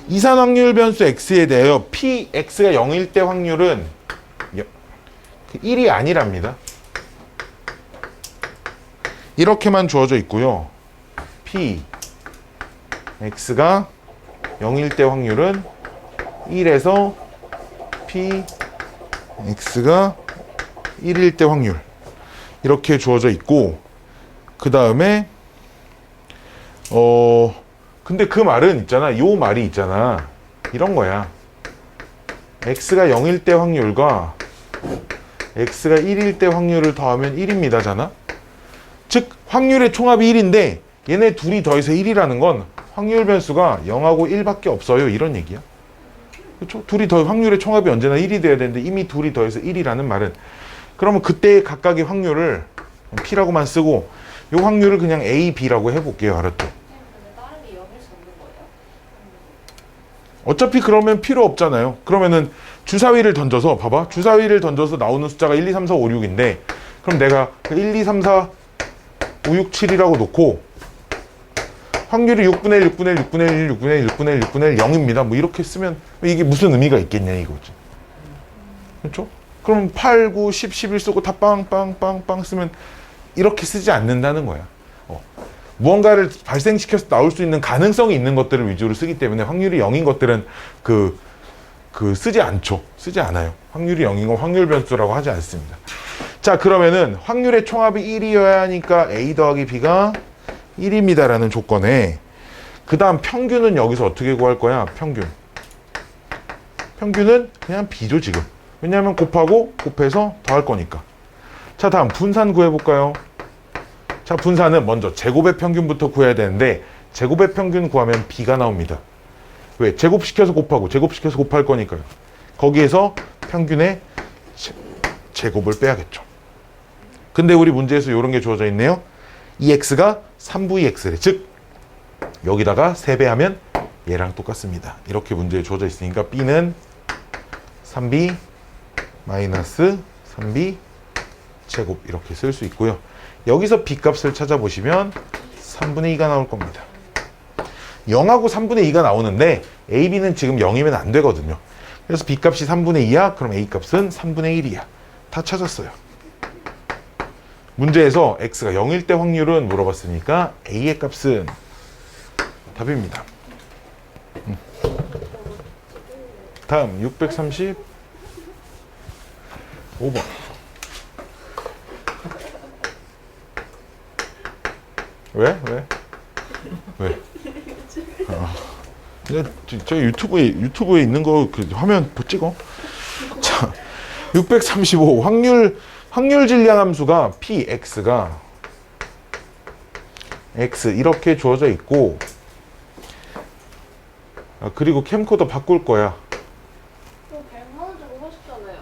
이산 확률 변수 x에 대하여 px가 0일 때 확률은 1이 아니랍니다. 이렇게만 주어져 있고요. px가 0일 때 확률은 1에서 px가 1일 때 확률 이렇게 주어져 있고 그 다음에 근데 그 말은 있잖아. 요 말이 있잖아. 이런 거야. x가 0일 때 확률과 x가 1일 때 확률을 더하면 1입니다. 잖아. 즉 확률의 총합이 1인데 얘네 둘이 더해서 1이라는 건 확률 변수가 0하고 1밖에 없어요. 이런 얘기야. 그렇죠? 둘이 더 확률의 총합이 언제나 1이 돼야 되는데 이미 둘이 더해서 1이라는 말은 그러면 그때 각각의 확률을 p라고만 쓰고 요 확률을 그냥 a, b라고 해볼게요. 알았죠? 어차피 그러면 필요 없잖아요. 그러면은 주사위를 던져서 봐봐. 주사위를 던져서 나오는 숫자가 1, 2, 3, 4, 5, 6인데 그럼 내가 1, 2, 3, 4, 5, 6, 7이라고 놓고 확률이 6분의 1, 6분의 1, 6분의 1, 6분의 1, 6분의 1, 6분의 1, 0입니다. 뭐 이렇게 쓰면 이게 무슨 의미가 있겠냐 이거지. 그렇죠? 그럼 8, 9, 10, 11 쓰고 다 빵빵빵빵 쓰면 이렇게 쓰지 않는다는 거야. 무언가를 발생시켜서 나올 수 있는 가능성이 있는 것들을 위주로 쓰기 때문에 확률이 0인 것들은 쓰지 않죠. 쓰지 않아요. 확률이 0인 건 확률 변수라고 하지 않습니다. 자, 그러면은 확률의 총합이 1이어야 하니까 A 더하기 B가 1입니다라는 조건에 그 다음 평균은 여기서 어떻게 구할 거야? 평균은 그냥 B죠 지금. 왜냐하면 곱해서 더할 거니까. 자, 다음 분산 구해볼까요? 자, 분산은 먼저 제곱의 평균부터 구해야 되는데 제곱의 평균 구하면 B가 나옵니다. 왜? 제곱시켜서 곱할 거니까요. 거기에서 평균의 제곱을 빼야겠죠. 근데 우리 문제에서 이런 게 주어져 있네요. 2x가 3분의 x래. 즉 여기다가 3배하면 얘랑 똑같습니다. 이렇게 문제에 주어져 있으니까 B는 3B 마이너스 3B 제곱 이렇게 쓸 수 있고요. 여기서 B 값을 찾아보시면 3분의 2가 나올 겁니다. 0하고 3분의 2가 나오는데 A, B는 지금 0이면 안 되거든요. 그래서 B 값이 3분의 2야? 그럼 A 값은 3분의 1이야. 다 찾았어요. 문제에서 X가 0일 때 확률은 물어봤으니까 A의 값은 답입니다. 다음 635번. 왜? 저 유튜브에 있는 거 그 화면 찍어. 자, 635 확률 질량 함수가 px가 x 이렇게 주어져 있고, 그리고 캠코더 바꿀 거야. 100만 원 주고 하셨잖아요.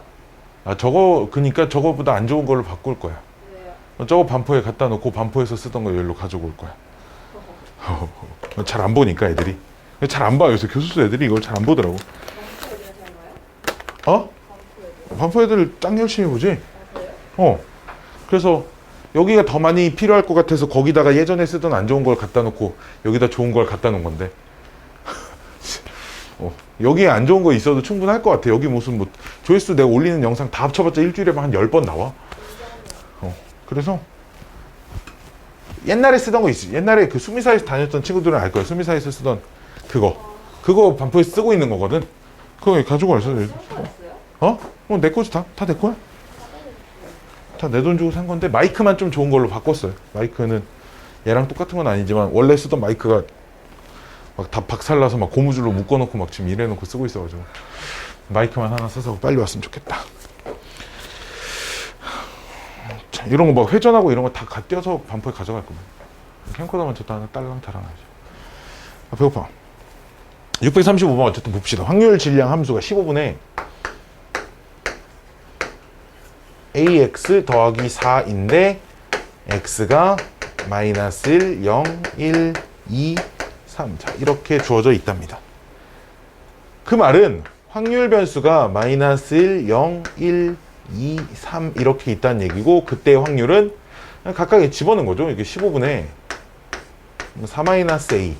저거 그니까 저거보다 안 좋은 걸로 바꿀 거야. 왜요? 저거 반포에 갖다 놓고 반포에서 쓰던 거 여기로 가지고 올 거야. 잘 안 보니까 애들이. 잘 안 봐. 요새 교수수 애들이 이걸 잘 안 보더라고. 반포 어디 가서 한가요? 어? 반포 애들 짱 열심히 보지? 그래요? 그래서 여기가 더 많이 필요할 것 같아서 거기다가 예전에 쓰던 안 좋은 걸 갖다 놓고 여기다 좋은 걸 갖다 놓은 건데. 여기에 안 좋은 거 있어도 충분할 것 같아. 여기 무슨 뭐 조회수 내가 올리는 영상 다 합쳐봤자 일주일에 한 10번 나와. 그래서 옛날에 쓰던 거 있지. 옛날에 그 수미사에서 다녔던 친구들은 알 거야. 수미사에서 쓰던 그거 반포에 쓰고 있는 거거든. 그거 가지고 와서 내 거지. 다 내 거야. 다 내 돈 주고 산 건데 마이크만 좀 좋은 걸로 바꿨어요. 마이크는 얘랑 똑같은 건 아니지만 원래 쓰던 마이크가 막 다 박살나서 막 고무줄로 묶어놓고 막 지금 이래놓고 쓰고 있어가지고 마이크만 하나 써서 빨리 왔으면 좋겠다. 자, 이런 거 막 회전하고 이런 거 다 띄어서 반포에 가져갈 겁니다. 캠코더만 줬다 하나 딸랑타랑 하죠. 배고파. 635번 어쨌든 봅시다. 확률 질량 함수가 15분의 ax 더하기 4인데 x가 마이너스 1, 0, 1, 2, 3. 자, 이렇게 주어져 있답니다. 그 말은 확률 변수가 마이너스 1, 0, 1, 2, 3 이렇게 있다는 얘기고, 그때의 확률은 각각 집어넣은 거죠. 이게 15분의 4 마이너스 a,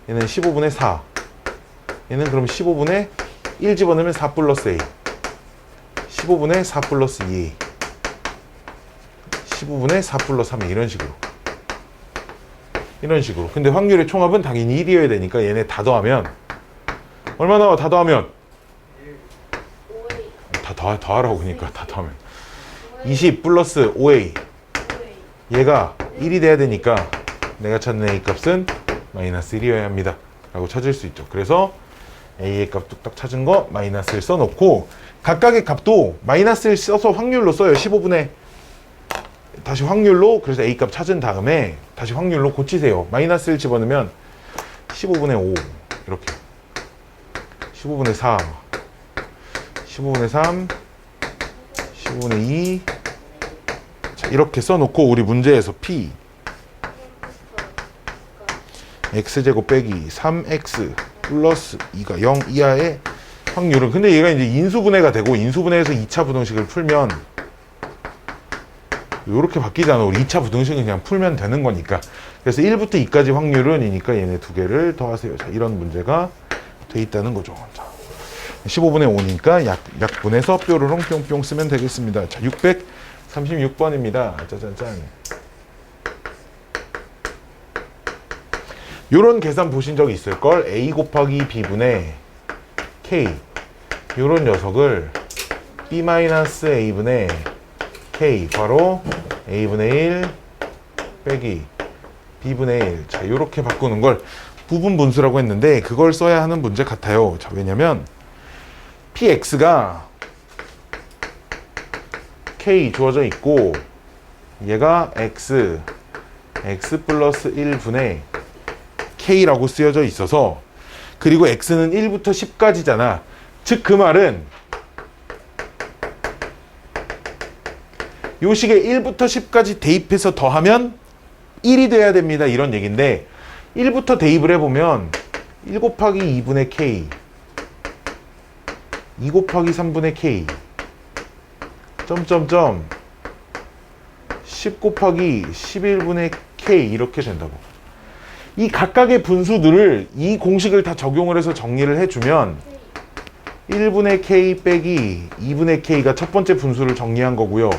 얘는 15분의 4, 얘는 그럼 15분의 1 집어넣으면 4 플러스 a, 15분의 4 플러스 2a, 15분의 4 플러스 3a 이런 식으로. 근데 확률의 총합은 당연히 1이어야 되니까 얘네 다 더하면 얼마 나와? 다 더하면 5A. 더하라고. 그러니까 다 더하면 20 플러스 5a, 얘가 1이 돼야 되니까 내가 찾는 a 값은 마이너스 1이어야 합니다 라고 찾을 수 있죠. 그래서 a의 값 뚝딱 찾은 거 마이너스를 써놓고, 각각의 값도 마이너스를 써서 확률로 써요. 15분의 다시 확률로, 그래서 a 값 찾은 다음에 다시 확률로 고치세요. 마이너스를 집어넣으면 15분의 5 이렇게, 15분의 4, 15분의 3, 15분의 2. 자, 이렇게 써놓고 우리 문제에서 p x제곱 빼기 3x 플러스 2가 0 이하의 확률은, 근데 얘가 이제 인수분해가 되고, 인수분해에서 2차 부등식을 풀면 이렇게 바뀌잖아. 우리 2차 부등식은 그냥 풀면 되는 거니까. 그래서 1부터 2까지 확률은 이니까 얘네 두 개를 더하세요. 자, 이런 문제가 돼 있다는 거죠. 자, 15분의 5니까 약분해서 뾰로롱 뿅뿅 쓰면 되겠습니다. 자, 636번입니다. 짜잔짠. 요런 계산 보신 적 있을걸? a 곱하기 b분의 k, 요런 녀석을 b-a분의 k 바로 a분의 1 빼기 b분의 1. 자, 요렇게 바꾸는 걸 부분 분수라고 했는데 그걸 써야 하는 문제 같아요. 자, 왜냐면 px가 k 주어져 있고, 얘가 x 플러스 1분의 k라고 쓰여져 있어서, 그리고 x는 1부터 10까지잖아. 즉 그 말은 요 식에 1부터 10까지 대입해서 더하면 1이 돼야 됩니다. 이런 얘기인데, 1부터 대입을 해보면 1 곱하기 2분의 K 2 곱하기 3분의 K 점점점 10 곱하기 11분의 K 이렇게 된다고. 이 각각의 분수들을 이 공식을 다 적용을 해서 정리를 해주면 1분의 K 빼기 2분의 K가 첫 번째 분수를 정리한 거고요.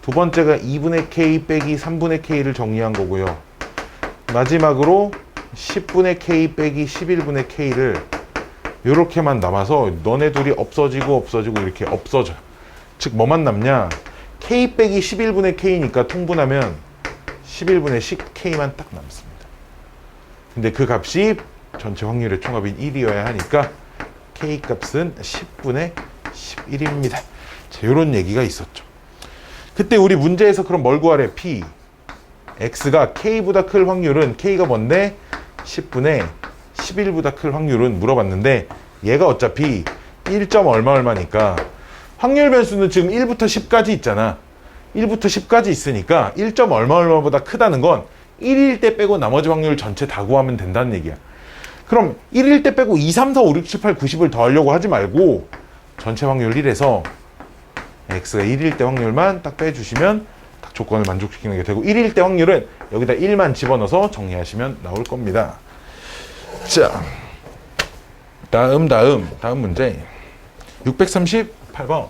두 번째가 2분의 K 빼기 3분의 K를 정리한 거고요. 마지막으로 10분의 K 빼기 11분의 K를 이렇게만 남아서 너네 둘이 없어지고 이렇게 없어져. 즉 뭐만 남냐? K 빼기 11분의 K니까 통분하면 11분의 10K만 딱 남습니다. 근데 그 값이 전체 확률의 총합인 1이어야 하니까 K 값은 10분의 11입니다. 자, 요런 얘기가 있었죠. 그때 우리 문제에서 그럼 뭘 구하래? P. X가 K보다 클 확률은 K가 뭔데? 10분의 11보다 클 확률은 물어봤는데 얘가 어차피 1. 얼마니까 확률 변수는 지금 1부터 10까지 있잖아. 1부터 10까지 있으니까 1. 얼마보다 크다는 건 1일 때 빼고 나머지 확률 전체 다 구하면 된다는 얘기야. 그럼 1일 때 빼고 2, 3, 4, 5, 6, 7, 8, 90을 더하려고 하지 말고 전체 확률 1에서 X가 1일 때 확률만 딱 빼주시면 딱 조건을 만족시키는 게 되고 1일 때 확률은 여기다 1만 집어넣어서 정리하시면 나올 겁니다. 자, 다음 문제 638번.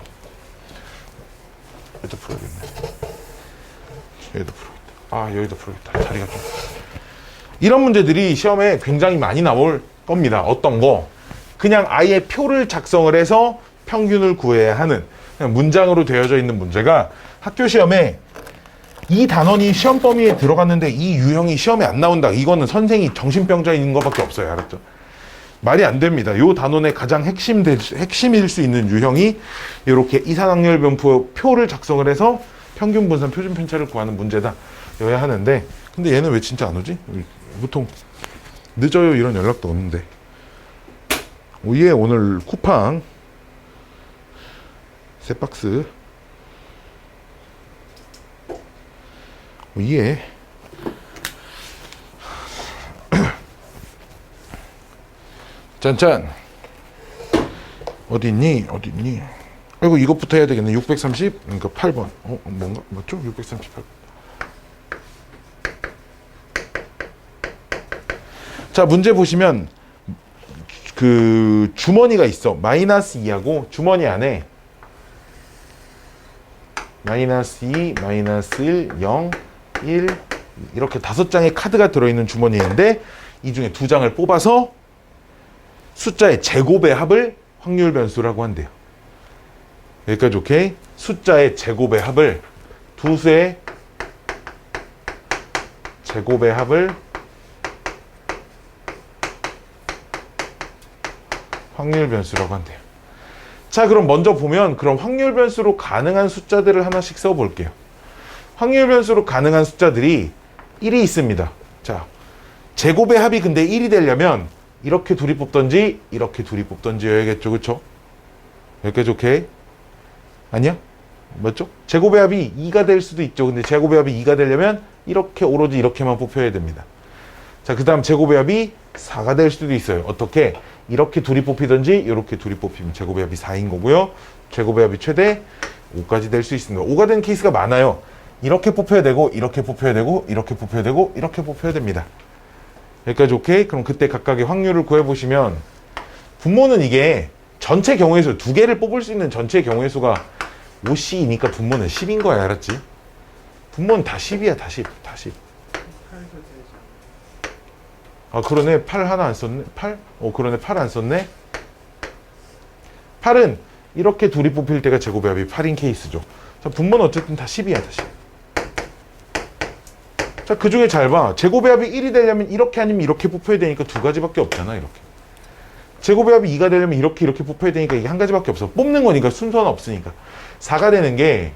여기도 풀어야겠네. 여기도 풀어야겠다. 여기도 풀어야겠다. 자리가 좀. 이런 문제들이 시험에 굉장히 많이 나올 겁니다. 어떤 거? 그냥 아예 표를 작성을 해서 평균을 구해야 하는 그냥 문장으로 되어져 있는 문제가 학교 시험에 이 단원이 시험 범위에 들어갔는데 이 유형이 시험에 안 나온다. 이거는 선생이 정신병자인 것밖에 없어요. 알았죠? 말이 안 됩니다. 요 단원의 가장 핵심일 수 있는 유형이 이렇게 이산확률 변수 표를 작성을 해서 평균 분산 표준 편차를 구하는 문제다. 여야 하는데 근데 얘는 왜 진짜 안 오지? 보통 늦어요 이런 연락도 없는데. 오예 오늘 쿠팡 3박스 오예 짠짠 어디 있니? 아이고 이것부터 해야 되겠네. 630 그러니까 8번 뭔가 맞죠? 638번. 자 문제 보시면 그 주머니가 있어. 마이너스 2하고 주머니 안에 마이너스 2, 마이너스 1, 0, 1 이렇게 5장의 카드가 들어있는 주머니인데 이 중에 2장을 뽑아서 숫자의 제곱의 합을 확률 변수라고 한대요. 여기까지 오케이? 숫자의 제곱의 합을 두 수의 제곱의 합을 확률 변수라고 한대요. 자, 그럼 먼저 보면 그럼 확률 변수로 가능한 숫자들을 하나씩 써볼게요. 확률 변수로 가능한 숫자들이 1이 있습니다. 자, 제곱의 합이 근데 1이 되려면 이렇게 둘이 뽑던지 이렇게 둘이 뽑던지 여야겠죠. 그쵸? 여기까지 오케이? 아니야? 맞죠? 제곱의 합이 2가 될 수도 있죠. 근데 제곱의 합이 2가 되려면 이렇게 오로지 이렇게만 뽑혀야 됩니다. 자, 그 다음 제곱의 합이 4가 될 수도 있어요. 어떻게? 이렇게 둘이 뽑히던지 이렇게 둘이 뽑히면 제곱의 합이 4인 거고요. 제곱의 합이 최대 5까지 될 수 있습니다. 5가 된 케이스가 많아요. 이렇게 뽑혀야 되고 이렇게 뽑혀야 되고 이렇게 뽑혀야 되고 이렇게 뽑혀야 됩니다. 여기까지 오케이? 그럼 그때 각각의 확률을 구해보시면 분모는 이게 전체 경우의 수 2개를 뽑을 수 있는 전체 경우의 수가 5C이니까 분모는 10인 거야. 알았지? 분모는 다 10이야. 다 10. 다 10. 아 그러네. 8 하나 안 썼네. 8? 그러네. 8 안 썼네. 8은 이렇게 둘이 뽑힐 때가 제곱의 합이 8인 케이스죠. 자, 분모는 어쨌든 다 10이야. 다 10. 자, 그 중에 잘 봐. 제곱의 합이 1이 되려면 이렇게 아니면 이렇게 뽑혀야 되니까 2가지밖에 없잖아. 이렇게. 제곱의 합이 2가 되려면 이렇게 뽑혀야 되니까 이게 1가지밖에 없어. 뽑는 거니까 순서는 없으니까. 4가 되는 게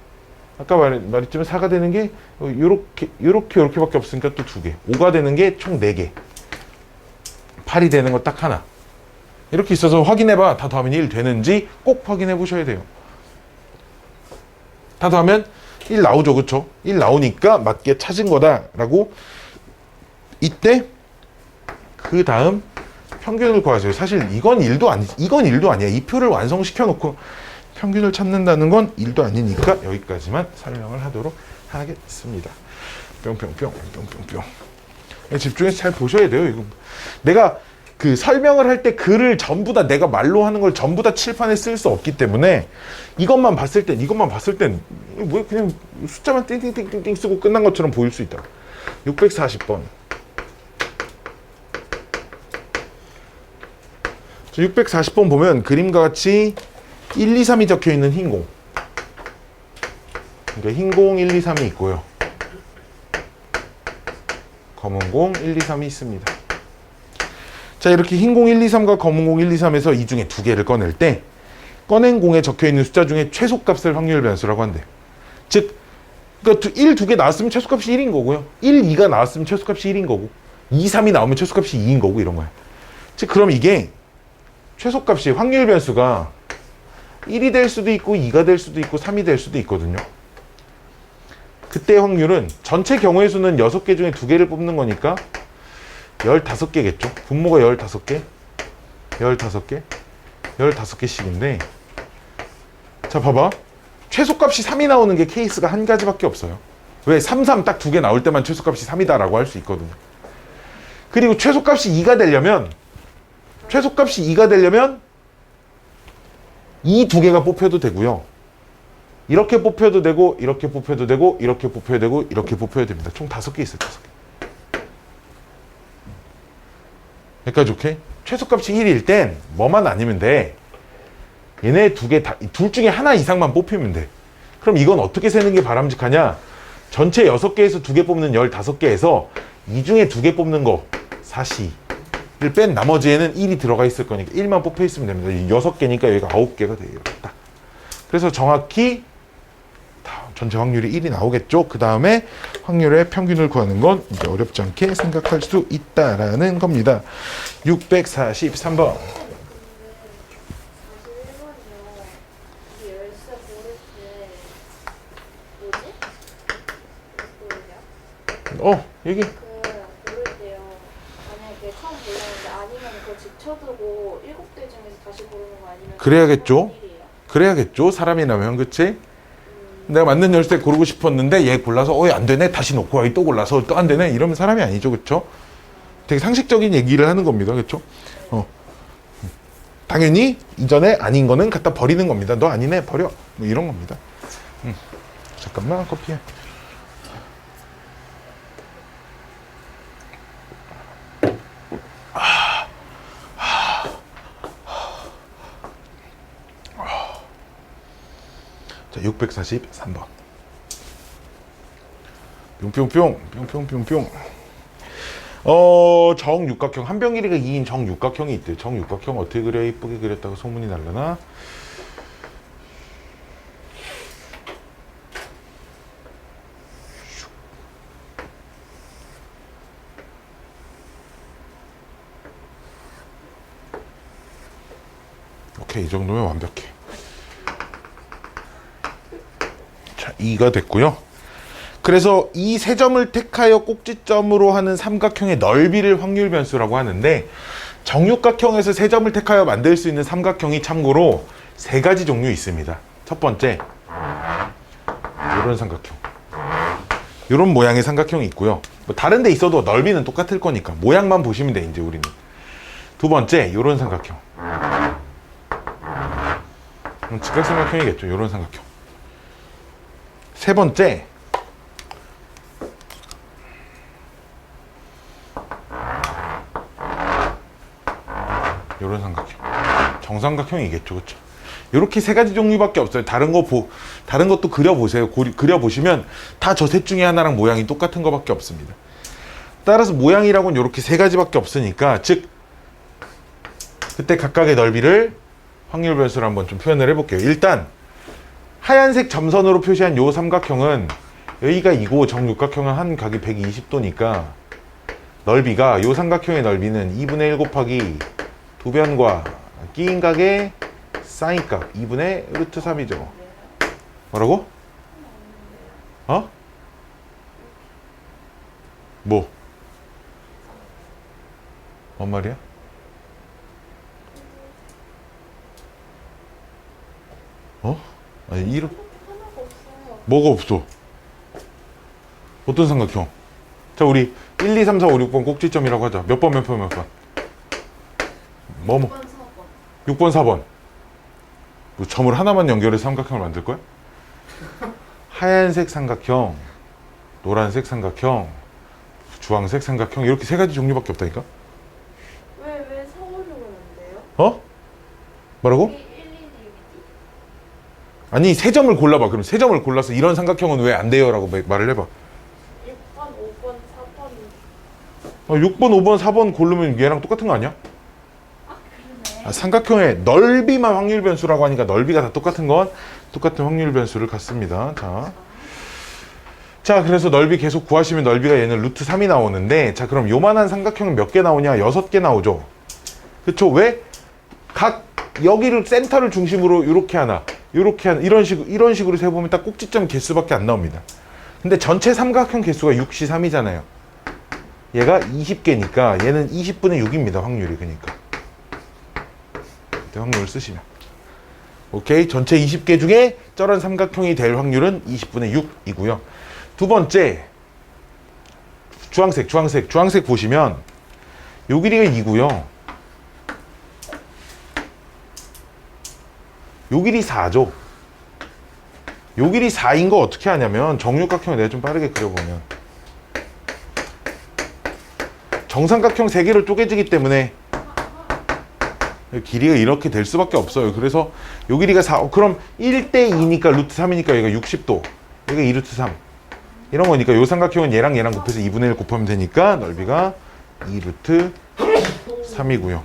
아까 말했지만 4가 되는 게 요렇게밖에 없으니까 또 2개. 5가 되는 게 총 4개. 8이 되는 거 딱 하나. 이렇게 있어서 확인해봐. 다 더하면 1 되는지 꼭 확인해 보셔야 돼요. 다 더하면 1 나오죠. 그쵸? 1 나오니까 맞게 찾은 거다라고 이때 그 다음 평균을 구하세요. 사실 이건 일도 아니야. 이 표를 완성시켜 놓고 평균을 찾는다는 건 일도 아니니까 여기까지만 설명을 하도록 하겠습니다. 뿅뿅뿅. 집중해서 잘 보셔야 돼요. 이거 내가 그 설명을 할 때 글을 전부 다 내가 말로 하는 걸 전부 다 칠판에 쓸 수 없기 때문에 이것만 봤을 땐 뭐 그냥 숫자만 띵띵띵띵 쓰고 끝난 것처럼 보일 수 있다. 640번. 640번 보면 그림과 같이 1, 2, 3이 적혀 있는 흰 공. 그러니까 흰 공 1, 2, 3이 있고요. 검은 공 1, 2, 3이 있습니다. 자, 이렇게 흰 공 1, 2, 3과 검은 공 1, 2, 3에서 이 중에 두 개를 꺼낼 때 꺼낸 공에 적혀 있는 숫자 중에 최소값을 확률 변수라고 한대요. 즉, 그러니까 1, 2개 나왔으면 최소값이 1인 거고요. 1, 2가 나왔으면 최소값이 1인 거고 2, 3이 나오면 최소값이 2인 거고 이런 거예요. 즉, 그럼 이게 최소값이 확률 변수가 1이 될 수도 있고 2가 될 수도 있고 3이 될 수도 있거든요. 그때 확률은 전체 경우의 수는 6개 중에 2개를 뽑는 거니까 15개겠죠. 분모가 15개, 15개, 15개씩인데 자, 봐봐. 최소값이 3이 나오는 게 케이스가 한 가지밖에 없어요. 왜? 3, 3 딱 2개 나올 때만 최소값이 3이다 라고 할 수 있거든요. 그리고 최소값이 2가 되려면 이 두 개가 뽑혀도 되고요. 이렇게 뽑혀도 되고 이렇게 뽑혀도 되고 이렇게 뽑혀야 되고 이렇게 뽑혀야 됩니다. 총 5개 있어요. 5개. 여기까지 오케이? 최소값이 1일 땐 뭐만 아니면 돼. 얘네 둘 중에 하나 이상만 뽑히면 돼. 그럼 이건 어떻게 세는 게 바람직하냐? 전체 6개에서 2개 뽑는 15개에서 이 중에 2개 뽑는 거 4시를 뺀 나머지에는 1이 들어가 있을 거니까 1만 뽑혀 있으면 됩니다. 6개니까 여기가 9개가 돼요. 딱. 그래서 정확히 전체 확률이 1이 나오겠죠. 그 다음에 확률의 평균을 구하는 건 이제 어렵지 않게 생각할 수 있다라는 겁니다. 643번. 얘기. 고를 때요. 만약에 처음 골랐는데 아니면 그거 집쳐두고 7대 중에서 다시 고르는 거 아니면 그래야겠죠. 1이에요? 그래야겠죠. 사람이라면, 그치? 내가 맞는 열쇠 고르고 싶었는데 얘 골라서 안 되네. 다시 놓고 와. 또 골라서 또 안 되네. 이러면 사람이 아니죠. 그쵸? 되게 상식적인 얘기를 하는 겁니다. 그쵸? 당연히 이전에 아닌 거는 갖다 버리는 겁니다. 너 아니네. 버려. 뭐 이런 겁니다. 잠깐만. 커피야. 자, 643번. 뿅뿅뿅. 정육각형. 한 병 길이가 2인 정육각형이 있대. 정육각형 어떻게 그려야 이쁘게 그렸다고 소문이 날려나? 오케이, 이 정도면 완벽해. 자, 2가 됐고요. 그래서 이 세 점을 택하여 꼭지점으로 하는 삼각형의 넓이를 확률 변수라고 하는데 정육각형에서 세 점을 택하여 만들 수 있는 삼각형이 참고로 3가지 종류 있습니다. 첫 번째, 이런 삼각형. 이런 모양의 삼각형이 있고요. 뭐 다른 데 있어도 넓이는 똑같을 거니까 모양만 보시면 돼, 이제 우리는. 두 번째, 이런 삼각형. 직각삼각형이겠죠. 이런 삼각형. 세 번째, 이런 삼각형. 정삼각형이겠죠. 그렇죠? 이렇게 3가지 종류밖에 없어요. 다른 것도 그려보세요. 그려보시면 다 저 셋 중에 하나랑 모양이 똑같은 거밖에 없습니다. 따라서 모양이라고는 이렇게 3가지밖에 없으니까, 즉 그때 각각의 넓이를 확률 변수로 한번 좀 표현을 해볼게요. 일단 하얀색 점선으로 표시한 요 삼각형은 여기가 2고 정육각형은 한 각이 120도니까 넓이가, 요 삼각형의 넓이는 2분의 1 곱하기 두 변과 끼인 각의 사인값 2분의 루트 3이죠. 뭐라고? 뭐? 뭔 말이야? 아니 이런 하나가 없어요. 뭐가 없어? 어떤 삼각형? 자 우리 1, 2, 3, 4, 5, 6번 꼭지점이라고 하자. 몇 번 몇 번 몇 번? 뭐 6번, 4번. 6번 4번. 뭐 점을 하나만 연결해서 삼각형을 만들 거야? 하얀색 삼각형, 노란색 삼각형, 주황색 삼각형 이렇게 세 가지 종류밖에 없다니까? 왜 4, 5, 6은 안 돼요? 어? 뭐라고? 1, 2, 6이지. 아니 세 점을 골라봐. 그럼 세 점을 골라서 이런 삼각형은 왜 안 돼요? 라고 말을 해봐. 6번, 5번, 4번. 6번, 5번, 4번 고르면 얘랑 똑같은 거 아니야? 그러네. 삼각형의 넓이만 확률 변수라고 하니까 넓이가 다 똑같은 건 똑같은 확률 변수를 갖습니다. 자 그래서 넓이 계속 구하시면 넓이가 얘는 루트 3이 나오는데, 자 그럼 요만한 삼각형은 몇 개 나오냐? 6개 나오죠. 그쵸? 왜? 각 여기를 센터를 중심으로 이렇게 하나 이런 식으로 세보면 딱 꼭지점 개수밖에 안 나옵니다. 근데 전체 삼각형 개수가 6시 3이잖아요. 얘가 20개니까 얘는 20분의 6입니다. 확률이. 그러니까 확률을 쓰시면 오케이. 전체 20개 중에 저런 삼각형이 될 확률은 20분의 6이고요. 두 번째 주황색 보시면 요 길이가 2고요. 요 길이 4죠. 요 길이 4인 거 어떻게 하냐면 정육각형을 내가 좀 빠르게 그려보면 정삼각형 3개로 쪼개지기 때문에 길이가 이렇게 될 수밖에 없어요. 그래서 요 길이가 4, 그럼 1대 2니까 루트 3이니까 얘가 60도, 얘가 2루트 3 이런 거니까 요 삼각형은 얘랑 곱해서 2분의 1 곱하면 되니까 넓이가 2루트 3이고요.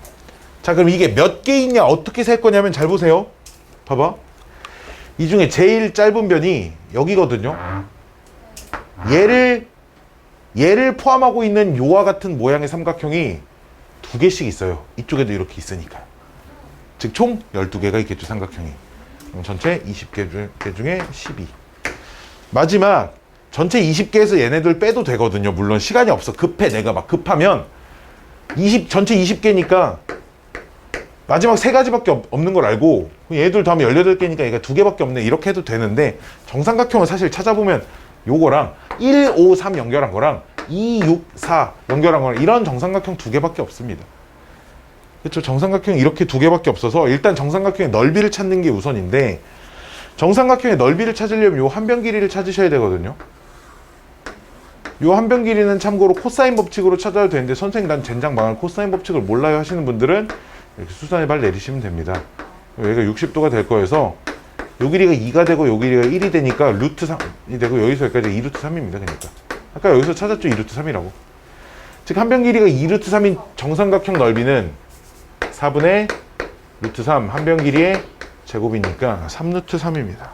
자 그럼 이게 몇 개 있냐 어떻게 셀 거냐면 잘 보세요. 봐봐. 이 중에 제일 짧은 변이 여기거든요. 얘를 포함하고 있는 요와 같은 모양의 삼각형이 2개씩 있어요. 이쪽에도 이렇게 있으니까. 즉 총 12개가 있겠죠. 삼각형이. 그럼 전체 20개 중에 12. 마지막 전체 20개에서 얘네들 빼도 되거든요. 물론 시간이 없어. 급해. 내가 막 급하면 전체 20개니까 마지막 3가지밖에 없는 걸 알고 얘들 더하면 18개니까 얘가 2개밖에 없네 이렇게 해도 되는데, 정삼각형은 사실 찾아보면 요거랑 1, 5, 3 연결한 거랑 2, 6, 4 연결한 거랑 이런 정삼각형 2개밖에 없습니다. 그렇죠? 정삼각형이 이렇게 2개밖에 없어서 일단 정삼각형의 넓이를 찾는 게 우선인데, 정삼각형의 넓이를 찾으려면 요 한 변 길이를 찾으셔야 되거든요. 요 한 변 길이는 참고로 코사인 법칙으로 찾아도 되는데, 선생님 난 젠장 망할 코사인 법칙을 몰라요 하시는 분들은 이렇게 수산의 발 내리시면 됩니다. 여기가 60도가 될 거여서 요 길이가 2가 되고 요 길이가 1이 되니까 루트 3이 되고 여기서 여기까지 2루트 3입니다. 그러니까 아까 여기서 찾았죠. 2루트 3이라고. 즉 한 변 길이가 2루트 3인 정삼각형 넓이는 4분의 루트 3 한 변 길이의 제곱이니까 3루트 3입니다.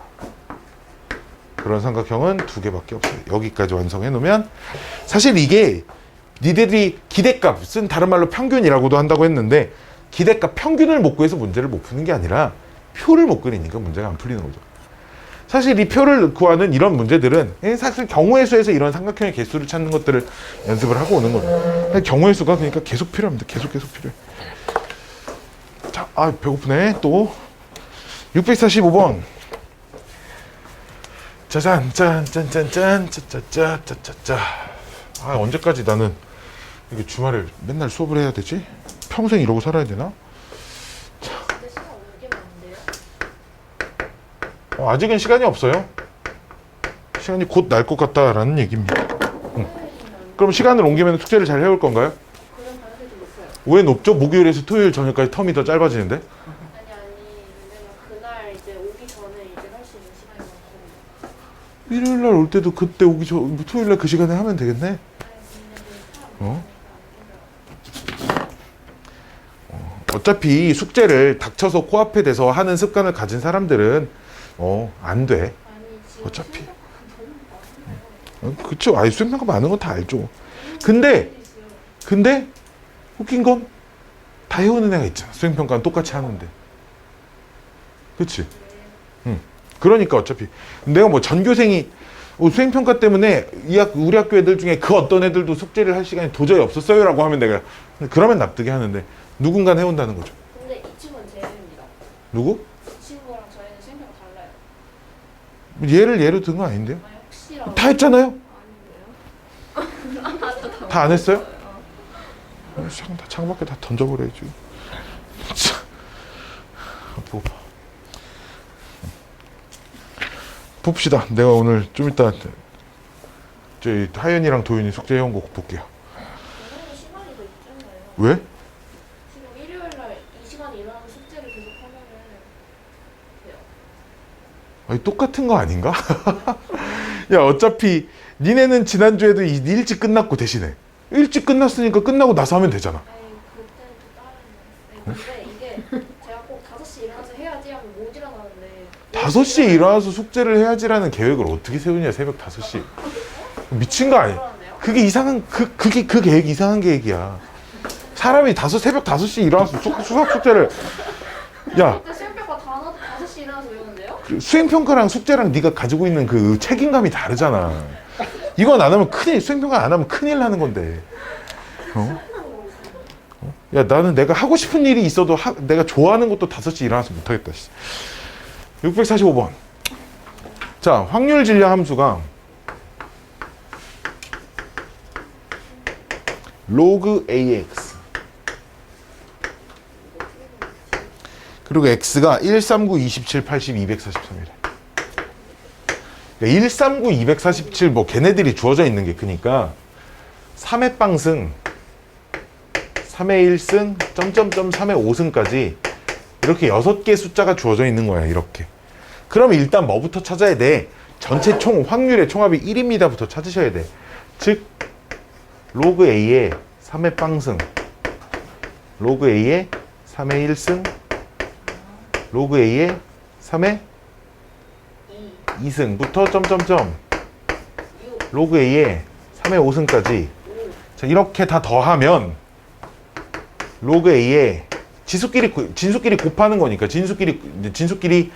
그런 삼각형은 2개밖에 없어요. 여기까지 완성해 놓으면, 사실 이게 니들이 기대값은 다른 말로 평균이라고도 한다고 했는데, 기대값 평균을 못 구해서 문제를 못 푸는 게 아니라 표를 못 그리니까 문제가 안 풀리는 거죠. 사실 이 표를 구하는 이런 문제들은 사실 경우의 수에서 이런 삼각형의 개수를 찾는 것들을 연습을 하고 오는 거예요. 경우의 수가 그러니까 계속 필요합니다. 계속 필요해. 자, 배고프네. 또 645번. 짜잔, 짠짠짠짠, 짜짜짜짜짜짜. 언제까지 나는 이게 주말에 맨날 수업을 해야 되지? 평생 이러고 살아야 되나? 근데 시간 옮기면 안 돼요? 아직은 시간이 없어요. 시간이 곧 날 것 같다라는 얘기입니다. 그럼 시간을 옮기면 숙제를 잘 해올 건가요? 그런 가능성이 좀 높아요. 왜 높죠? 목요일에서 토요일 저녁까지 텀이 더 짧아지는데? 왜냐면 그날 이제 오기 전에 이제 할 수 있는 시간이 많거든요. 일요일날 올 때도 그때 오기 전, 토요일날 그 시간에 하면 되겠네? 어차피 숙제를 닥쳐서 코앞에 대서 하는 습관을 가진 사람들은 안 돼. 어차피. 그쵸. 수행평가 많은 건 다 알죠. 근데 웃긴 건 다 해오는 애가 있잖아. 수행평가는 똑같이 하는데. 그치? 그러니까 어차피 내가 뭐 전교생이 수행평가 때문에 우리 학교 애들 중에 그 어떤 애들도 숙제를 할 시간이 도저히 없었어요 라고 하면 내가 그러면 납득이 하는데, 누군가는 해온다는 거죠. 근데 이 친구는 제일입니다. 누구? 이 친구랑 저희는 수행평가 달라요. 얘를 예로 든 거 아닌데요? 아니 혹시라도. 다 했잖아요? 아닌데요? 다 안 했어요? 창밖에 다 던져버려야지. 봅시다. 내가 오늘 좀 이따 저희 하연이랑 도윤이 숙제 해온 거 볼게요. 오늘은 시간이 더 있잖아요. 왜? 지금 일요일날 이 시간에 일어나서 숙제를 계속 하면은 돼요. 아니, 똑같은 거 아닌가? 야, 어차피 니네는 지난주에도 일찍 끝났고 대신에 일찍 끝났으니까 끝나고 나서 하면 되잖아. 에이 그때는 또 다른. 네, 근데 이게 제가 꼭 5시 일어나서 해야지 하면 못 일어나는데 5시에 일어나서 숙제를 해야지라는 계획을 어떻게 세우냐, 새벽 5시. 미친 거 아니야? 그러네요. 그게 이상한, 그 계획 이상한 계획이야. 사람이 새벽 5시에 일어나서 수학 숙제를, 야, 그때 수행평가 다 5시 일어나서 외우는데요? 수행평가랑 숙제랑 네가 가지고 있는 그 책임감이 다르잖아. 이건 안 하면 수행평가 안 하면 큰일 나는 건데. 야, 나는 내가 하고 싶은 일이 있어도 내가 좋아하는 것도 5시 일어나서 못하겠다. 645번. 자, 확률 질량 함수가 log ax 그리고 x가 1, 3, 9, 27, 80, 243이래. 그러니까 1, 3, 9, 247 뭐 걔네들이 주어져 있는 게 그니까 3의 빵승, 3의 1승, 점점점 3의 5승까지 이렇게 6개의 숫자가 주어져 있는 거야. 이렇게. 그럼 일단 뭐부터 찾아야 돼? 전체 총 확률의 총합이 1입니다부터 찾으셔야 돼. 즉 로그 A의 3의 빵승, 로그 A의 3의 1승, 로그 A의 3의 2승부터 점점점 로그 A의 3의 5승까지. 자, 이렇게 다 더하면 로그 A의 진수끼리 곱하는 거니까 진수끼리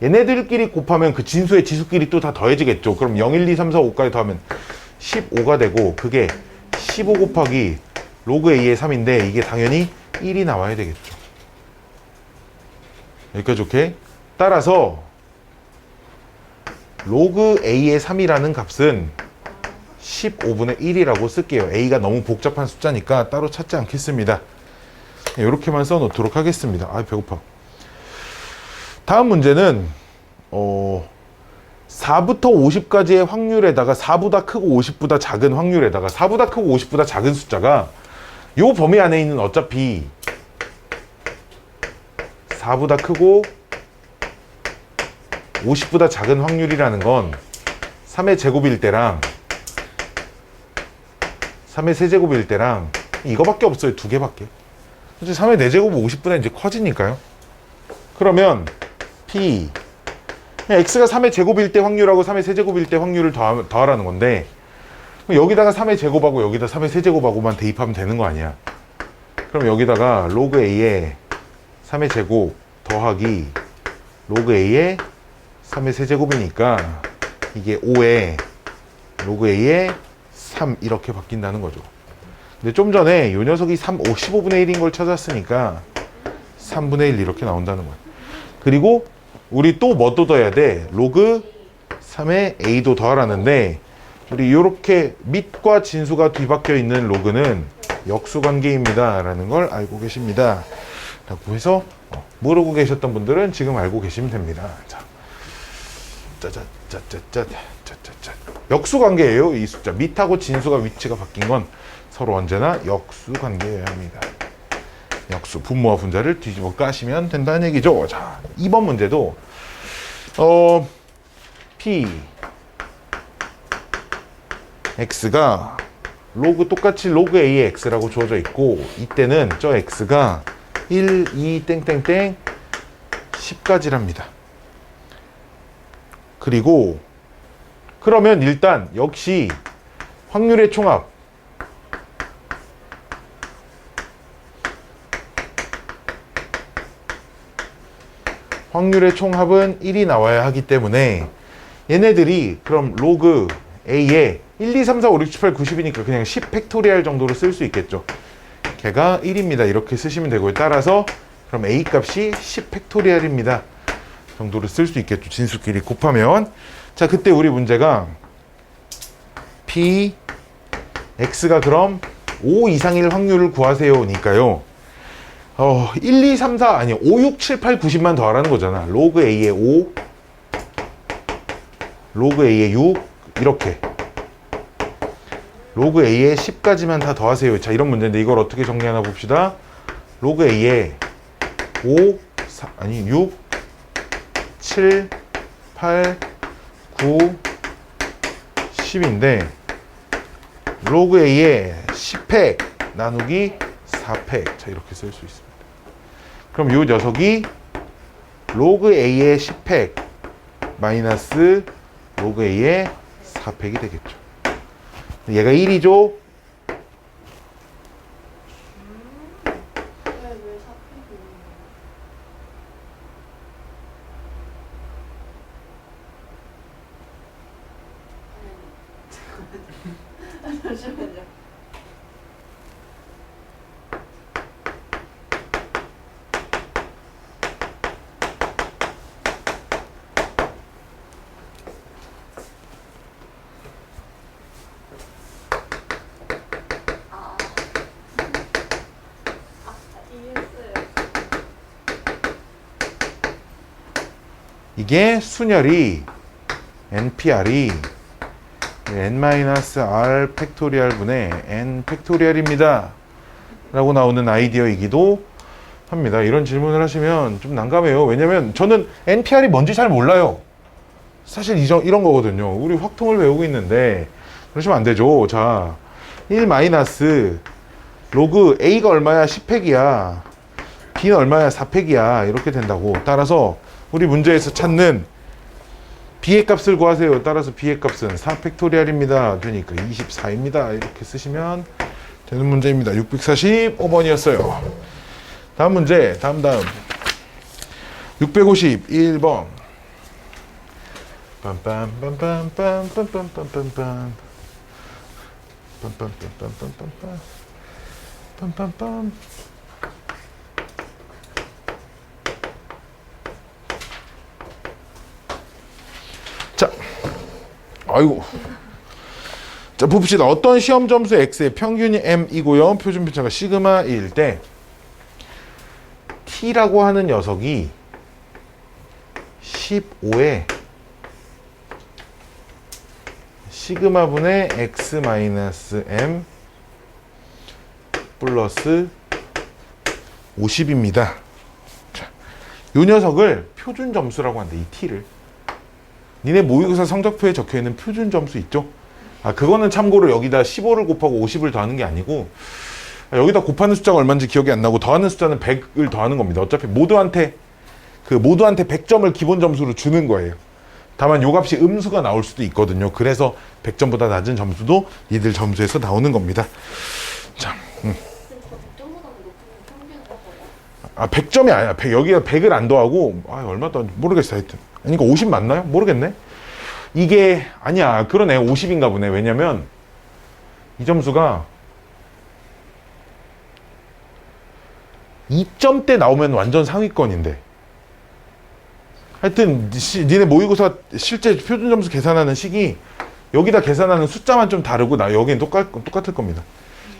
얘네들끼리 곱하면 그 진수의 지수끼리 또 다 더해지겠죠. 그럼 0, 1, 2, 3, 4, 5까지 더하면 15가 되고 그게 15 곱하기 로그 A의 3인데 이게 당연히 1이 나와야 되겠죠. 여기까지 오케이? 따라서 로그 A의 3이라는 값은 15분의 1이라고 쓸게요. A가 너무 복잡한 숫자니까 따로 찾지 않겠습니다. 이렇게만 써놓도록 하겠습니다. 아, 배고파. 다음 문제는 4부터 50까지의 확률에다가 4보다 크고 50보다 작은 확률에다가 4보다 크고 50보다 작은 숫자가 요 범위 안에 있는 어차피 4보다 크고 50보다 작은 확률이라는 건 3의 제곱일 때랑 3의 세제곱일 때랑 이거밖에 없어요. 2개밖에. 3의 4제곱은 50보다 이제 커지니까요. 그러면 P X가 3의 제곱일 때 확률하고 3의 세제곱일 때 확률을 더하라는 건데 여기다가 3의 제곱하고 여기다 3의 세제곱하고만 대입하면 되는 거 아니야. 그럼 여기다가 로그 A의 3의 제곱 더하기 로그 A의 3의 세제곱이니까 이게 5에 로그 A의 3 이렇게 바뀐다는 거죠. 근데 좀 전에 이 녀석이 15분의 1인 걸 찾았으니까 3분의 1 이렇게 나온다는 거야. 그리고 우리 또 뭐 또 더해야 돼? 로그 3의 A도 더하라는데 우리 이렇게 밑과 진수가 뒤바뀌어 있는 로그는 역수관계입니다 라는 걸 알고 계십니다 라고 해서 모르고 계셨던 분들은 지금 알고 계시면 됩니다. 자, 짜자짜짜짜짜짜짜 역수관계예요. 이 숫자 밑하고 진수가 위치가 바뀐 건 서로 언제나 역수관계여야 합니다. 역수 분모와 분자를 뒤집어 까시면 된다는 얘기죠. 자, 2번 문제도 P X가 똑같이 로그 A의 X라고 주어져 있고 이때는 저 X가 1, 2, 땡땡땡 10까지랍니다. 그리고 그러면 일단 역시 확률의 총합 확률의 총합은 1이 나와야 하기 때문에 얘네들이 그럼 로그 A에 1, 2, 3, 4, 5, 6, 7, 8, 90이니까 그냥 10 팩토리얼 정도로 쓸 수 있겠죠. 걔가 1입니다. 이렇게 쓰시면 되고요. 따라서 그럼 A 값이 10 팩토리얼입니다. 정도로 쓸 수 있겠죠. 진수끼리 곱하면. 자, 그때 우리 문제가 P X가 그럼 5 이상일 확률을 구하세요 니까요. 1, 2, 3, 4 아니 5, 6, 7, 8, 90만 더하라는 거잖아. 로그 A에 5 로그 A에 6 이렇게 로그 A에 10까지만 다 더하세요. 자, 이런 문제인데 이걸 어떻게 정리하나 봅시다. 로그 A에 5 4, 아니 6 7 8 9 10인데 로그 A에 10팩 나누기 4팩. 자, 이렇게 쓸 수 있습니다. 그럼 이 녀석이 로그 A의 10팩 마이너스 로그 A의 4팩이 되겠죠. 얘가 1이죠. 왜 사필이 잠시만요. 이해했어요. 이게 순열이 NPR이 n-r 팩토리얼 분의 n 팩토리얼입니다 라고 나오는 아이디어이기도 합니다. 이런 질문을 하시면 좀 난감해요. 왜냐면 저는 NPR이 뭔지 잘 몰라요. 사실 이런 거거든요. 우리 확통을 외우고 있는데 그러시면 안 되죠. 자, 1 마이너스 로그 A가 얼마야? 10팩이야. B는 얼마야? 4팩이야. 이렇게 된다고. 따라서 우리 문제에서 찾는 B의 값을 구하세요. 따라서 B의 값은 4팩토리얼입니다. 그러니까 24입니다. 이렇게 쓰시면 되는 문제입니다. 645번이었어요. 다음 문제. 다음 651번. 빰빰빰빰빰빰빰빰빰빰 빰빰빰빰빰빰빰 빰빰빰. 자, 아이고. 자, 봅시다. 어떤 시험 점수 X의 평균이 M이고요. 표준 편차가 시그마일 때 T라고 하는 녀석이 15에 시그마분의 X 마이너스 M 플러스 50입니다. 자, 이 녀석을 표준 점수라고 한대. 이 T를. 니네 모의고사 성적표에 적혀있는 표준 점수 있죠? 그거는 참고로 여기다 15를 곱하고 50을 더하는 게 아니고 여기다 곱하는 숫자가 얼마인지 기억이 안 나고 더하는 숫자는 100을 더하는 겁니다. 어차피 모두한테 100점을 기본 점수로 주는 거예요. 다만 요 값이 음수가 나올 수도 있거든요. 그래서 100점보다 낮은 점수도 니들 점수에서 나오는 겁니다. 자, 쌤, 저 100점보다 높으면 평균 100점이 아니야. 여기가 100을 안 더하고 얼마 더 모르겠어. 하여튼. 그러니까 50 맞나요? 모르겠네. 이게 아니야. 그러네. 50인가 보네. 왜냐면 이 점수가 2점대 나오면 완전 상위권인데. 하여튼 니네 모의고사 실제 표준 점수 계산하는 식이 여기다 계산하는 숫자만 좀 다르고 여기는 똑같을 겁니다.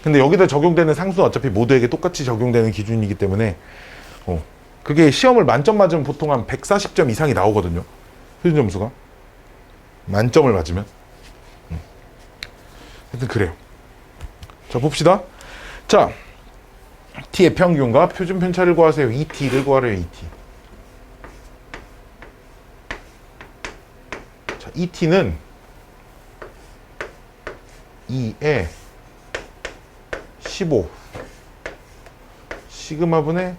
근데 여기다 적용되는 상수는 어차피 모두에게 똑같이 적용되는 기준이기 때문에 그게 시험을 만점 맞으면 보통 한 140점 이상이 나오거든요. 표준 점수가. 만점을 맞으면. 하여튼 그래요. 자, 봅시다. 자, T의 평균과 표준 편차를 구하세요. ET를 구하래요. ET. 자, ET는 2에 15 시그마분의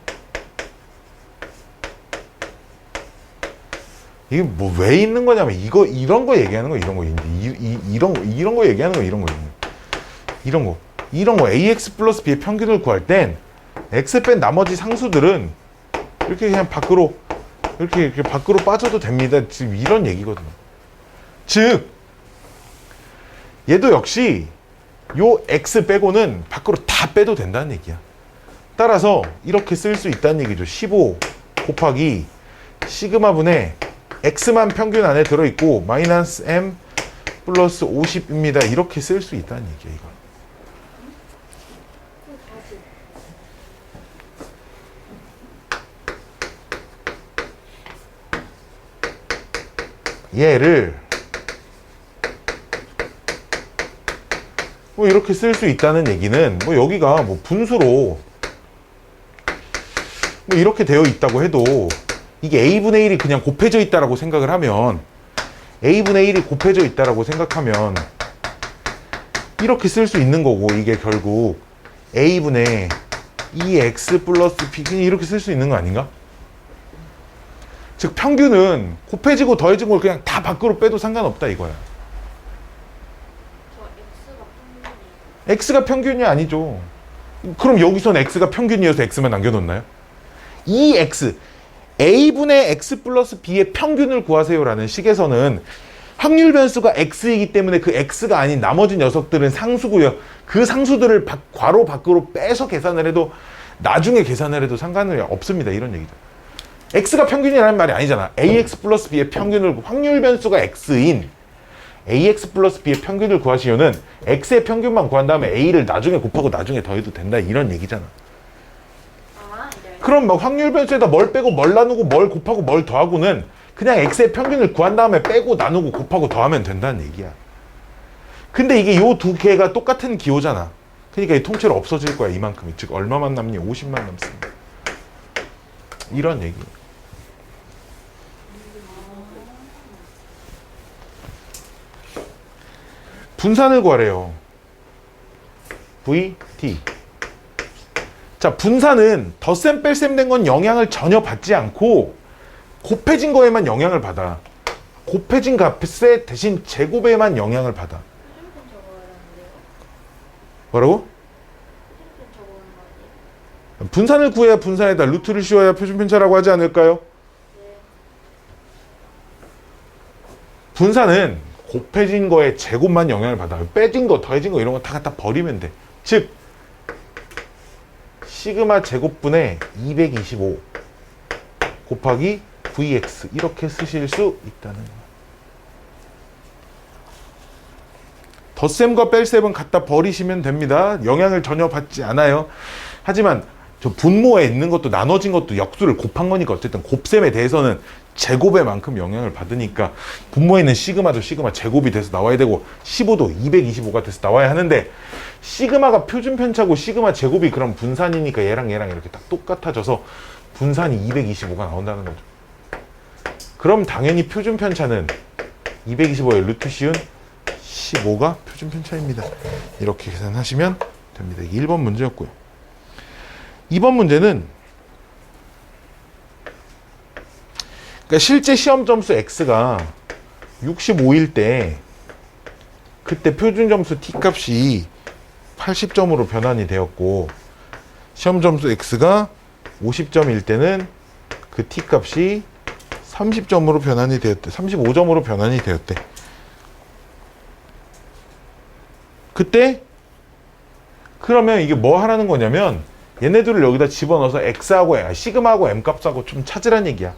이게 뭐 왜 있는 거냐면 이런 거 얘기하는 거 이런 거 이런 거 얘기하는 거 이런 거 AX 플러스 B의 평균을 구할 땐 X 뺀 나머지 상수들은 이렇게 그냥 밖으로 이렇게 밖으로 빠져도 됩니다. 지금 이런 얘기거든요. 즉 얘도 역시 요 X 빼고는 밖으로 다 빼도 된다는 얘기야. 따라서 이렇게 쓸 수 있다는 얘기죠. 15 곱하기 시그마분의 x만 평균 안에 들어있고 마이너스 m 플러스 50입니다. 이렇게 쓸 수 있다는 얘기야 이거. 얘를 뭐 이렇게 쓸 수 있다는 얘기는 뭐 여기가 뭐 분수로 뭐 이렇게 되어 있다고 해도 이게 a분의 1이 그냥 곱해져 있다라고 생각을 하면 a분의 1이 곱해져 있다라고 생각하면 이렇게 쓸 수 있는 거고 이게 결국 a분의 2x 플러스 b 그냥 이렇게 쓸 수 있는 거 아닌가? 즉 평균은 곱해지고 더해진 걸 그냥 다 밖으로 빼도 상관없다 이거야. 저 X가 평균이에요. x가 평균이 아니죠. 그럼 여기선 x가 평균이어서 x만 남겨놓나요? 이 x a분의 x 플러스 b의 평균을 구하세요라는 식에서는 확률 변수가 x이기 때문에 그 x가 아닌 나머지 녀석들은 상수고요. 그 상수들을 괄호 밖으로 빼서 계산을 해도 나중에 계산을 해도 상관이 없습니다. 이런 얘기죠. x가 평균이라는 말이 아니잖아. ax 플러스 b의 평균을 확률 변수가 x인 ax 플러스 b의 평균을 구하시려는 x의 평균만 구한 다음에 a를 나중에 곱하고 나중에 더해도 된다 이런 얘기잖아. 네. 그럼 막 확률 변수에다 뭘 빼고 뭘 나누고 뭘 곱하고 뭘 더하고는 그냥 x의 평균을 구한 다음에 빼고 나누고 곱하고 더하면 된다는 얘기야. 근데 이게 요 두 개가 똑같은 기호잖아. 그러니까 이 통째로 없어질 거야 이만큼이. 즉 얼마만 남니? 50만 남습니다. 이런 얘기. 분산을 구하래요. VT. 자, 분산은 덧셈 뺄셈 된 건 영향을 전혀 받지 않고 곱해진 거에만 영향을 받아. 곱해진 값에 대신 제곱에만 영향을 받아. 필리핀 적어야 하는데요. 뭐라고? 필리핀 적어오는 거 아니에요? 분산을 구해야 분산에다 루트를 씌워야 표준편차라고 하지 않을까요? 네. 분산은 곱해진 거에 제곱만 영향을 받아. 빼진 거, 더해진 거 이런 거 다 갖다 버리면 돼. 즉 시그마 제곱분의 225 곱하기 vx 이렇게 쓰실 수 있다는 거야. 덧셈과 뺄셈은 갖다 버리시면 됩니다. 영향을 전혀 받지 않아요. 하지만 저 분모에 있는 것도 나눠진 것도 역수를 곱한 거니까 어쨌든 곱셈에 대해서는 제곱의 만큼 영향을 받으니까 분모에 있는 시그마도 시그마 제곱이 돼서 나와야 되고 15도 225가 돼서 나와야 하는데 시그마가 표준 편차고 시그마 제곱이 그럼 분산이니까 얘랑 이렇게 딱 똑같아져서 분산이 225가 나온다는 거죠. 그럼 당연히 표준 편차는 225의 루트 씌운 15가 표준 편차입니다. 이렇게 계산하시면 됩니다. 이게 1번 문제였고요. 2번 문제는 그러니까 실제 시험 점수 x가 65일 때 그때 표준 점수 t 값이 80점으로 변환이 되었고 시험 점수 x가 50점일 때는 그 t 값이 30점으로 변환이 되었대. 35점으로 변환이 되었대. 그때 그러면 이게 뭐 하라는 거냐면 얘네들을 여기다 집어넣어서 x하고 시그마하고 m 값하고 좀 찾으란 얘기야.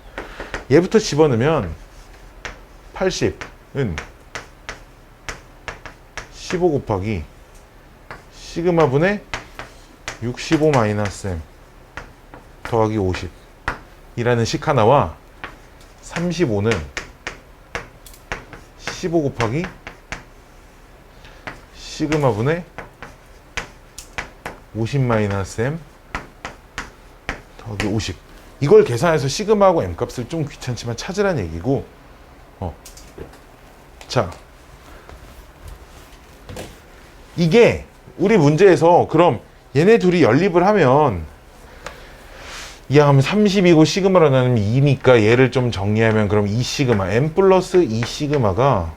얘부터 집어넣으면 80은 15 곱하기 시그마분의 65 마이너스 m 더하기 50 이라는 식 하나와 35는 15 곱하기 시그마분의 50 마이너스 m 더하기 50 이걸 계산해서 시그마하고 m 값을 좀 귀찮지만 찾으란 얘기고 자 이게 우리 문제에서 그럼 얘네 둘이 연립을 하면 이항하면 30이고 시그마로 나누면 2니까 얘를 좀 정리하면 그럼 2 시그마 m 플러스 2 시그마가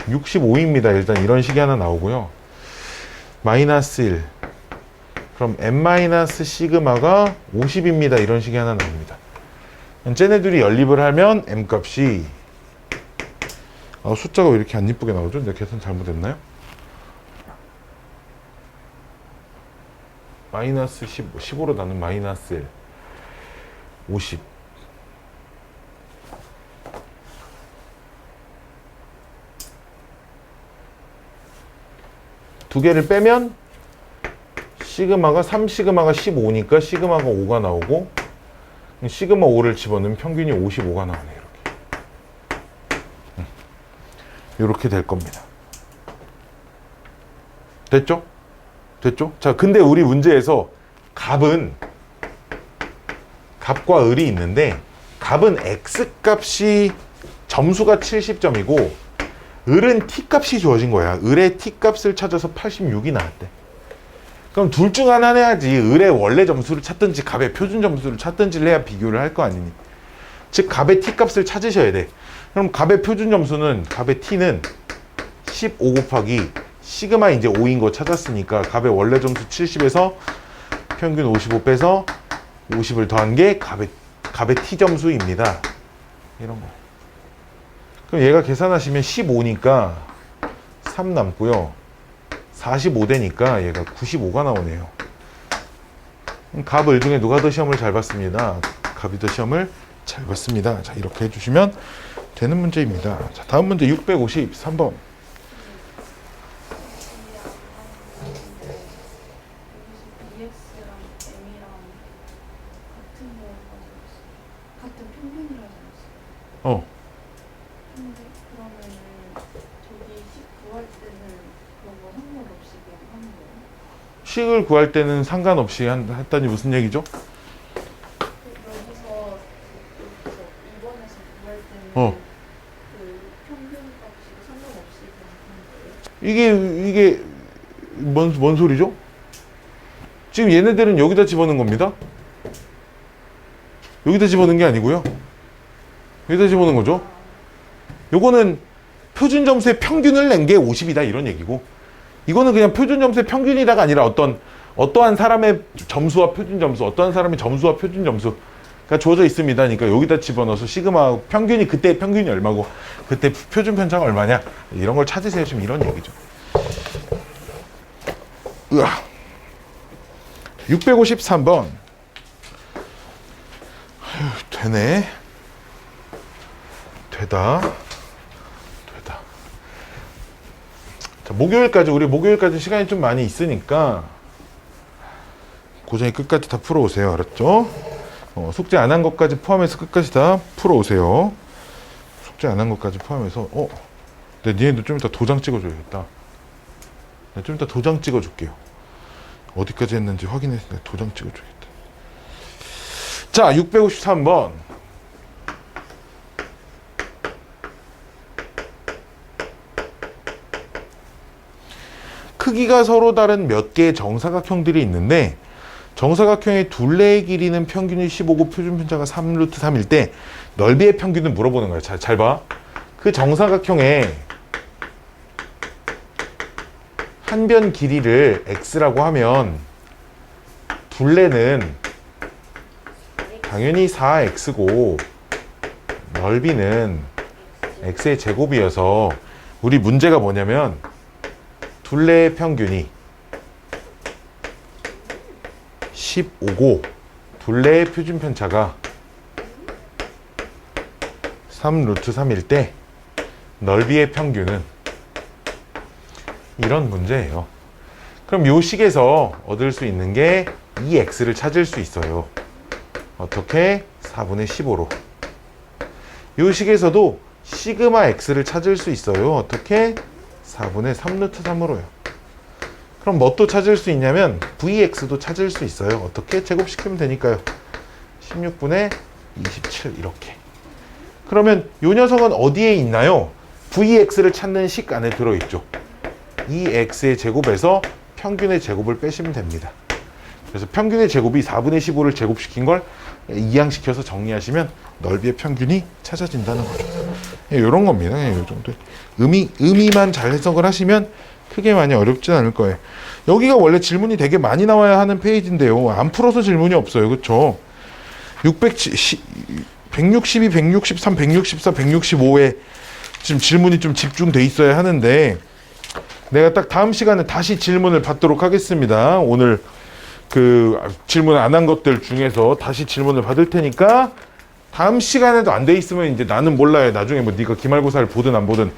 65입니다. 일단 이런 식이 하나 나오고요. 마이너스 1 그럼 m 마이너스 시그마가 50입니다. 이런 식이 하나 나옵니다. 쟤네들이 연립을 하면 m 값이 숫자가 왜 이렇게 안 이쁘게 나오죠? 내가 계산 잘못했나요? 마이너스 15로 나눈 마이너스 1 50 두 개를 빼면 시그마가 3시그마가 15니까 시그마가 5가 나오고 시그마 5를 집어넣으면 평균이 55가 나오네요. 이렇게 될 겁니다. 됐죠? 됐죠? 자, 근데 우리 문제에서 값과 을이 있는데 값은 x값이 점수가 70점이고 을은 t값이 주어진 거야. 을의 t값을 찾아서 86이 나왔대. 그럼 둘 중 하나 해야지. 을의 원래 점수를 찾든지 값의 표준 점수를 찾든지를 해야 비교를 할 거 아니니. 즉 값의 t값을 찾으셔야 돼. 그럼 값의 표준 점수는 값의 t는 15 곱하기 시그마 이제 5인 거 찾았으니까 값의 원래 점수 70에서 평균 55 빼서 50을 더한 게 값의 t 점수입니다. 이런 거. 그럼 얘가 계산하시면 15니까 3 남고요. 45 되니까 얘가 95가 나오네요. 값을 중에 누가 더 시험을 잘 봤습니다. 값이 더 시험을 잘 봤습니다. 자, 이렇게 해주시면 되는 문제입니다. 자, 다음 문제 653번. 근데 그러면은 저기 식 구할 때는 그런 거 상관없이 그냥 하는 거예요? 식을 구할 때는 상관없이 했다니 무슨 얘기죠? 여기서 2번에서 구할 때는 그 평균 값이 상관없이 그냥 하는 거예요? 이게 뭔 소리죠? 지금 얘네들은 여기다 집어넣은 겁니다. 여기다 집어넣은 게 아니고요. 여기다 집어넣은 거죠. 요거는 표준 점수의 평균을 낸 게 50이다 이런 얘기고, 이거는 그냥 표준 점수의 평균이다가 아니라 어떠한 사람의 점수와 표준 점수, 어떠한 사람의 점수와 표준 점수가 주어져 있습니다. 그러니까 여기다 집어넣어서 시그마 평균이 그때 평균이 얼마고 그때 표준 편차가 얼마냐 이런 걸 찾으세요. 지금 이런 얘기죠. 으아. 653번. 되네. 되다. 자, 우리 목요일까지 시간이 좀 많이 있으니까 고정이 끝까지 다 풀어오세요. 알았죠? 숙제 안 한 것까지 포함해서 끝까지 다 풀어오세요. 숙제 안 한 것까지 포함해서 니네도 좀 이따 도장 찍어줘야겠다. 좀 이따 도장 찍어줄게요. 어디까지 했는지 확인해서 도장 찍어줘야겠다. 자, 653번. 크기가 서로 다른 몇 개의 정사각형들이 있는데 정사각형의 둘레의 길이는 평균이 15고 표준 편차가 3루트 3일 때 넓이의 평균을 물어보는 거예요. 잘 봐. 그 정사각형의 한 변 길이를 x라고 하면 둘레는 당연히 4x고 넓이는 x의 제곱이어서 우리 문제가 뭐냐면 둘레의 평균이 15고 둘레의 표준 편차가 3루트 3일 때 넓이의 평균은 이런 문제예요. 그럼 요 식에서 얻을 수 있는 게 2x를 찾을 수 있어요. 어떻게? 4분의 15로. 요 식에서도 시그마 x를 찾을 수 있어요. 어떻게? 4분의 3루트 3으로요. 그럼 뭐 또 찾을 수 있냐면 vx도 찾을 수 있어요. 어떻게? 제곱시키면 되니까요. 16분의 27 이렇게. 그러면 요 녀석은 어디에 있나요? vx를 찾는 식 안에 들어있죠. 이 x의 제곱에서 평균의 제곱을 빼시면 됩니다. 그래서 평균의 제곱이 4분의 15를 제곱시킨 걸 이항시켜서 정리하시면 넓이의 평균이 찾아진다는 거죠. 이런 겁니다. 이 정도. 의미만 잘 해석을 하시면 크게 많이 어렵진 않을 거예요. 여기가 원래 질문이 되게 많이 나와야 하는 페이지인데요. 안 풀어서 질문이 없어요. 그렇죠? 162, 163, 164, 165에 지금 질문이 좀 집중돼 있어야 하는데 내가 딱 다음 시간에 다시 질문을 받도록 하겠습니다. 오늘 그 질문 안 한 것들 중에서 다시 질문을 받을 테니까 다음 시간에도 안 돼 있으면 이제 나는 몰라요. 나중에 뭐 네가 기말고사를 보든 안 보든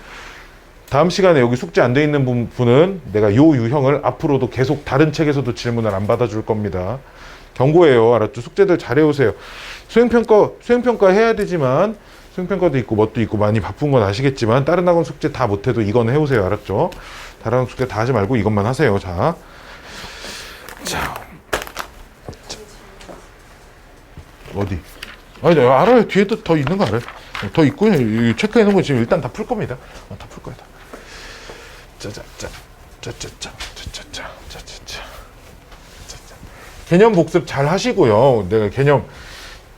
다음 시간에 여기 숙제 안 돼 있는 분은 내가 요 유형을 앞으로도 계속 다른 책에서도 질문을 안 받아줄 겁니다. 경고예요. 알았죠? 숙제들 잘 해오세요. 수행평가 해야 되지만 수행평가도 있고 뭣도 있고 많이 바쁜 건 아시겠지만 다른 학원 숙제 다 못해도 이건 해오세요. 알았죠? 다른 학원 숙제 다 하지 말고 이것만 하세요. 자, 어디? 아니, 내가 알아요. 뒤에도 더 있는 거 알아요. 더 있고요. 체크해 놓은 거 지금 일단 다 풀 겁니다. 다 풀 거야. 개념 복습 잘 하시고요. 내가 개념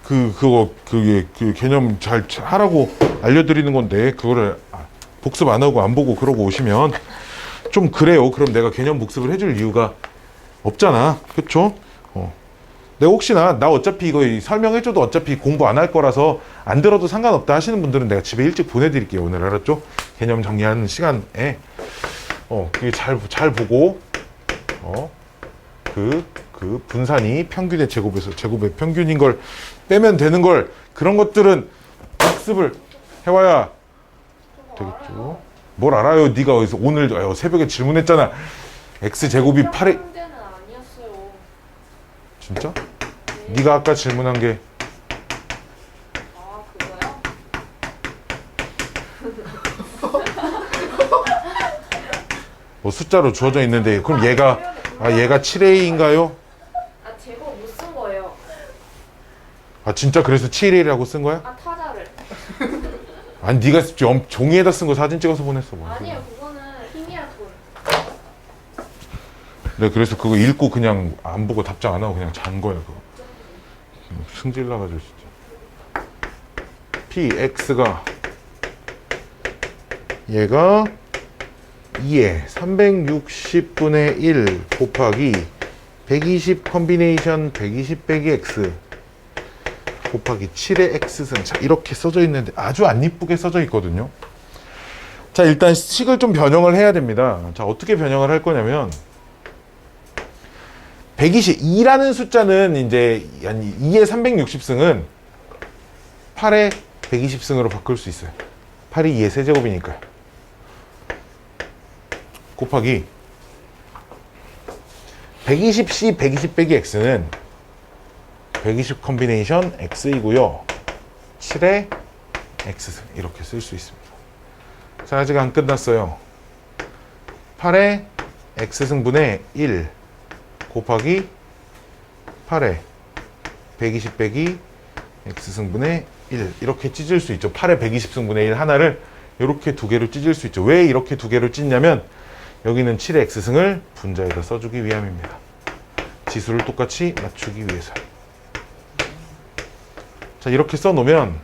그 개념 잘 하라고 알려드리는 건데 그거를 복습 안 하고 안 보고 그러고 오시면 좀 그래요. 그럼 내가 개념 복습을 해줄 이유가 없잖아. 그쵸? 내가 혹시나 나 어차피 이거 설명해줘도 어차피 공부 안 할 거라서 안 들어도 상관없다 하시는 분들은 내가 집에 일찍 보내드릴게요. 오늘 알았죠? 개념 정리하는 시간에 그게 잘 보고 그 분산이 평균의 제곱의 평균인 걸 빼면 되는 걸 그런 것들은 학습을 해와야 되겠죠. 뭘 알아요? 네가 어디서 오늘 새벽에 질문했잖아. x제곱이 8에 문제는 아니었어요. 진짜? 네가 아까 질문한 게 그거요? 뭐 숫자로 주어져 있는데 그럼 얘가 7A인가요? 제곱 못 쓴 거예요. 진짜 그래서 7A라고 쓴 거야? 타자를. 아니 네가 종이에다 쓴 거 사진 찍어서 보냈어. 뭐. 아니에요, 그거는 힘이야 돈. 네, 그래서 그거 읽고 그냥 안 보고 답장 안 하고 그냥 잔 거야 그거. 승질 나가지고 진짜. PX가 얘가 2에 360분의 1 곱하기 120 컨비네이션 120 빼기 x 곱하기 7의 x승. 자, 이렇게 써져 있는데 아주 안 이쁘게 써져 있거든요. 자, 일단 식을 좀 변형을 해야 됩니다. 자, 어떻게 변형을 할 거냐면 122라는 숫자는 이제 2의 360승은 8의 120승으로 바꿀 수 있어요. 8이 2의 세제곱이니까요. 곱하기 120C 120 빼기 X는 120 컨비네이션 X이고요. 7의 X승 이렇게 쓸 수 있습니다. 자, 아직 안 끝났어요. 8의 X승분의 1 곱하기 8의 120 빼기 X승분의 1 이렇게 찢을 수 있죠. 8의 120승분의 1 하나를 이렇게 두 개로 찢을 수 있죠. 왜 이렇게 두 개로 찢냐면 여기는 7의 X승을 분자에다 써주기 위함입니다. 지수를 똑같이 맞추기 위해서. 자, 이렇게 써놓으면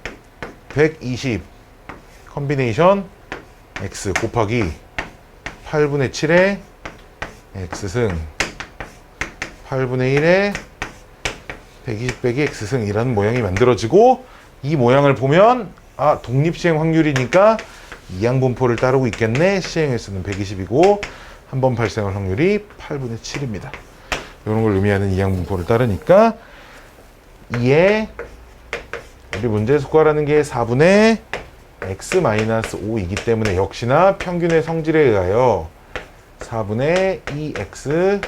120 컨비네이션 X 곱하기 8분의 7의 X승 8분의 1의 120 빼기 X승이라는 모양이 만들어지고 이 모양을 보면 독립시행 확률이니까 이항분포를 따르고 있겠네. 시행횟수는 120이고 한 번 발생할 확률이 8분의 7입니다. 이런 걸 의미하는 이항분포를 따르니까 2에 우리 문제에서 구하라는 게 4분의 x-5이기 때문에 역시나 평균의 성질에 의하여 4분의 2x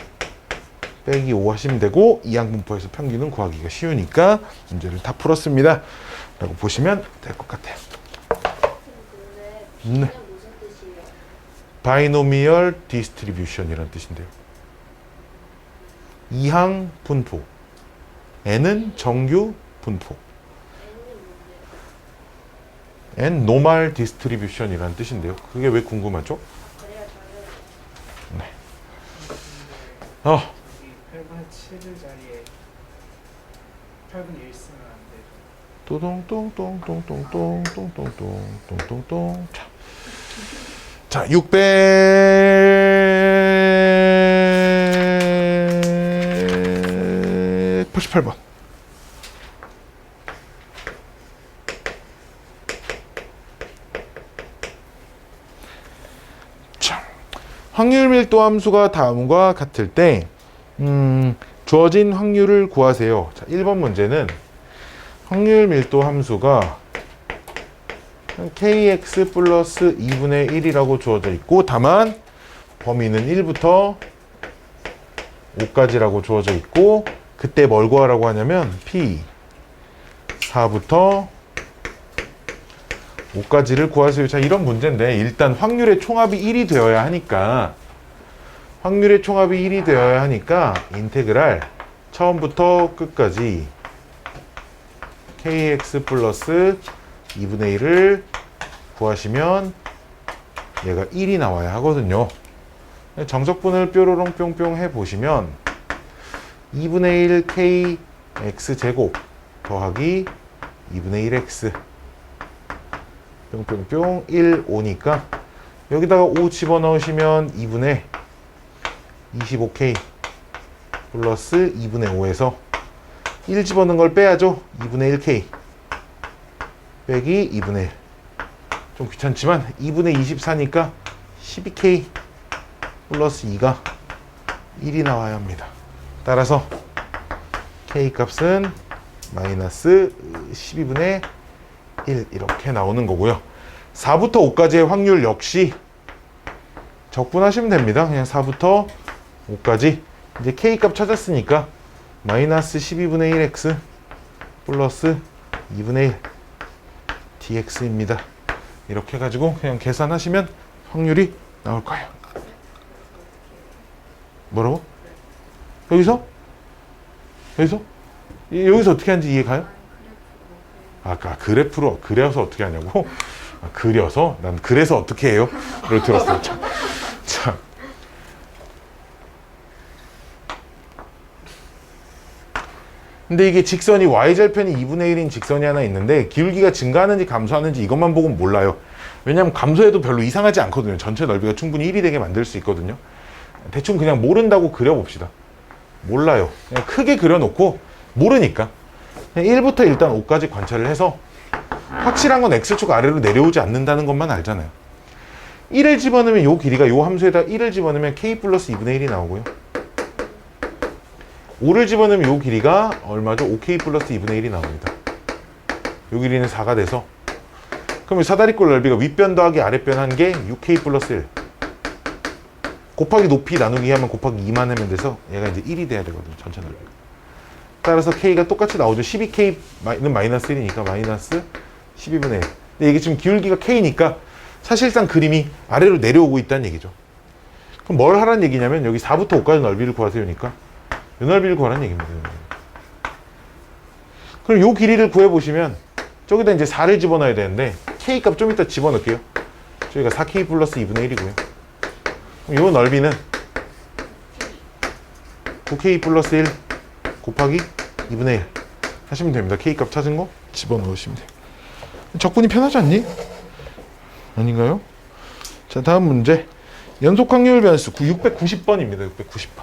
빼기 5 하시면 되고 이항분포에서 평균은 구하기가 쉬우니까 문제를 다 풀었습니다. 라고 보시면 될 것 같아요. 근데 B는 무슨 뜻이에요? 바이노미얼 디스트리뷰션이라는 뜻인데요. 이항 분포. n은 정규 분포. N이 뭔데요? n 노멀 디스트리뷰션이라는 뜻인데요. 그게 왜 궁금하죠? 그래야 당연히. 네. 8분의 7을 자리에 8분의 1 쓰면 안 되죠. 또동똥똥똥똥똥똥똥똥똥똥똥똥. 자, 688번. 자, 확률 밀도 함수가 다음과 같을 때 주어진 확률을 구하세요. 자, 1번 문제는 확률 밀도 함수가 kx 플러스 2분의 1이라고 주어져 있고, 다만 범위는 1부터 5까지라고 주어져 있고, 그때 뭘 구하라고 하냐면 p 4부터 5까지를 구하세요. 자, 이런 문제인데 일단 확률의 총합이 1이 되어야 하니까 인테그랄 처음부터 끝까지 kx 플러스 2분의 1을 구하시면 얘가 1이 나와야 하거든요. 정석분을 뾰로롱 뿅뿅 해보시면 2분의 1 k x제곱 더하기 2분의 1x 뿅뿅뿅 1, 5니까 여기다가 5 집어넣으시면 2분의 25k 플러스 2분의 5에서 1 집어넣은 걸 빼야죠. 2분의 1k 빼기 2분의 1. 좀 귀찮지만 2분의 24니까 12k 플러스 2가 1이 나와야 합니다. 따라서 k 값은 마이너스 12분의 1 이렇게 나오는 거고요. 4부터 5까지의 확률 역시 적분하시면 됩니다. 그냥 4부터 5까지 이제 k 값 찾았으니까 마이너스 12분의 1x 플러스 2분의 1 dx입니다. 이렇게 해가지고 그냥 계산하시면 확률이 나올 거예요. 뭐라고? 여기서 어떻게 하는지 이해 가요? 아까 그래프로 그려서 어떻게 하냐고? 그려서? 난 그래서 어떻게 해요? 를 들었어요. 자. 근데 이게 직선이 y절편이 2분의 1인 직선이 하나 있는데 기울기가 증가하는지 감소하는지 이것만 보고는 몰라요. 왜냐하면 감소해도 별로 이상하지 않거든요. 전체 넓이가 충분히 1이 되게 만들 수 있거든요. 대충 그냥 모른다고 그려봅시다. 몰라요. 그냥 크게 그려놓고 모르니까 그냥 1부터 일단 5까지 관찰을 해서 확실한 건 x축 아래로 내려오지 않는다는 것만 알잖아요. 1을 집어넣으면 요 길이가 요 함수에다 1을 집어넣으면 k 플러스 2분의 1이 나오고요. 5를 집어넣으면 요 길이가 얼마죠? 5k 플러스 2분의 1이 나옵니다. 요 길이는 4가 돼서 그럼 사다리꼴 넓이가 윗변 더하기 아랫변 한 게 6k 플러스 1 곱하기 높이 나누기 하면 곱하기 2만 하면 돼서 얘가 이제 1이 돼야 되거든요. 전체 넓이가. 따라서 k가 똑같이 나오죠. 12k는 마이너스 1이니까 마이너스 12분의 1. 근데 이게 지금 기울기가 k니까 사실상 그림이 아래로 내려오고 있다는 얘기죠. 그럼 뭘 하라는 얘기냐면 여기 4부터 5까지 넓이를 구하세요니까 이 넓이를 구하라는 얘기입니다. 그럼 이 길이를 구해보시면 저기다 이제 4를 집어넣어야 되는데 k 값 좀 이따 집어넣을게요. 저희가 4k 플러스 2분의 1이고요. 그럼 이 넓이는 9k 플러스 1 곱하기 2분의 1 하시면 됩니다. k 값 찾은 거 집어넣으시면 돼요. 적분이 편하지 않니? 아닌가요? 자, 다음 문제. 연속 확률 변수 690번입니다. 690번.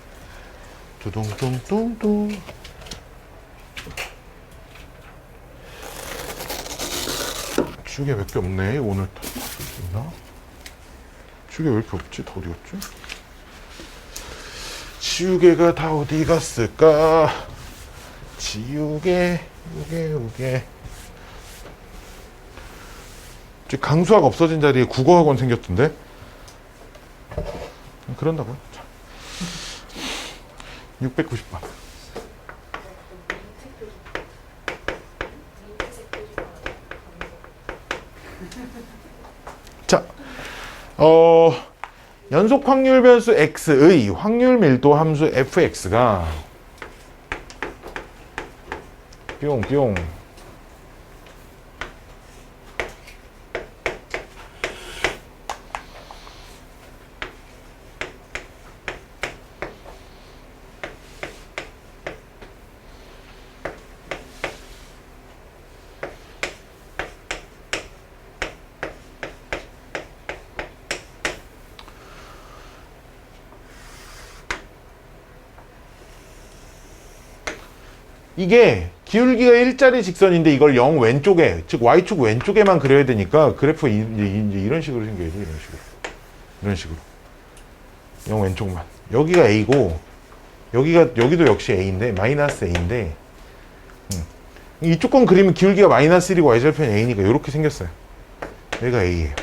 두둥둥둥둥. 지우개 몇 개 없네. 오늘 있나? 지우개 왜 이렇게 없지? 다 어디 갔지? 지우개가 다 어디 갔을까? 지우개, 요게. 강수학 없어진 자리에 국어학원 생겼던데? 그런다고요? 690번. 자, 연속 확률 변수 x의 확률 밀도 함수 fx가 뿅뿅 이게 기울기가 일자리 직선인데 이걸 0 왼쪽에, 즉 y축 왼쪽에만 그려야 되니까 그래프가 이제 이런 식으로 생겨야죠. 이런 식으로 0 왼쪽만. 여기가 a고 여기도 역시 a인데 마이너스 a인데 이쪽 건 그리면 기울기가 마이너스 1이고 y절편 a니까 이렇게 생겼어요. 여기가 A예요.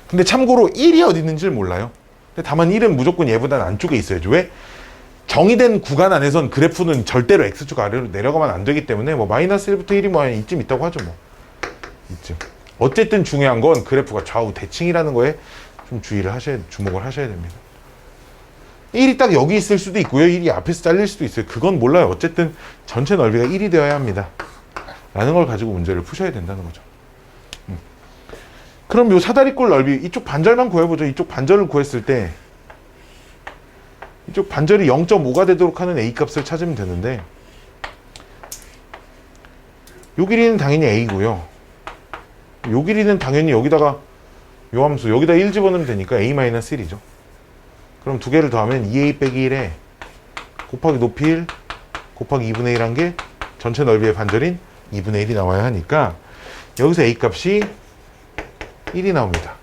근데 참고로 1이 어디 있는지를 몰라요. 근데 다만 1은 무조건 얘보다는 안쪽에 있어야죠. 왜? 정의된 구간 안에선 그래프는 절대로 X축 아래로 내려가면 안 되기 때문에 뭐 마이너스 1부터 1이 뭐 이쯤 있다고 하죠. 뭐 이쯤. 어쨌든 중요한 건 그래프가 좌우 대칭이라는 거에 좀 주목을 하셔야 됩니다. 1이 딱 여기 있을 수도 있고요. 1이 앞에서 잘릴 수도 있어요. 그건 몰라요. 어쨌든 전체 넓이가 1이 되어야 합니다. 라는 걸 가지고 문제를 푸셔야 된다는 거죠. 그럼 요 사다리꼴 넓이, 이쪽 반절만 구해보죠. 이쪽 반절을 구했을 때 이쪽 반절이 0.5가 되도록 하는 A 값을 찾으면 되는데 요 길이는 당연히 A고요. 요 길이는 당연히 여기다가 요 함수 여기다 1 집어넣으면 되니까 A-1이죠. 그럼 두 개를 더하면 2A 빼기 1에 곱하기 높이 1 곱하기 2분의 1 한 게 전체 넓이의 반절인 2분의 1이 나와야 하니까 여기서 A 값이 1이 나옵니다.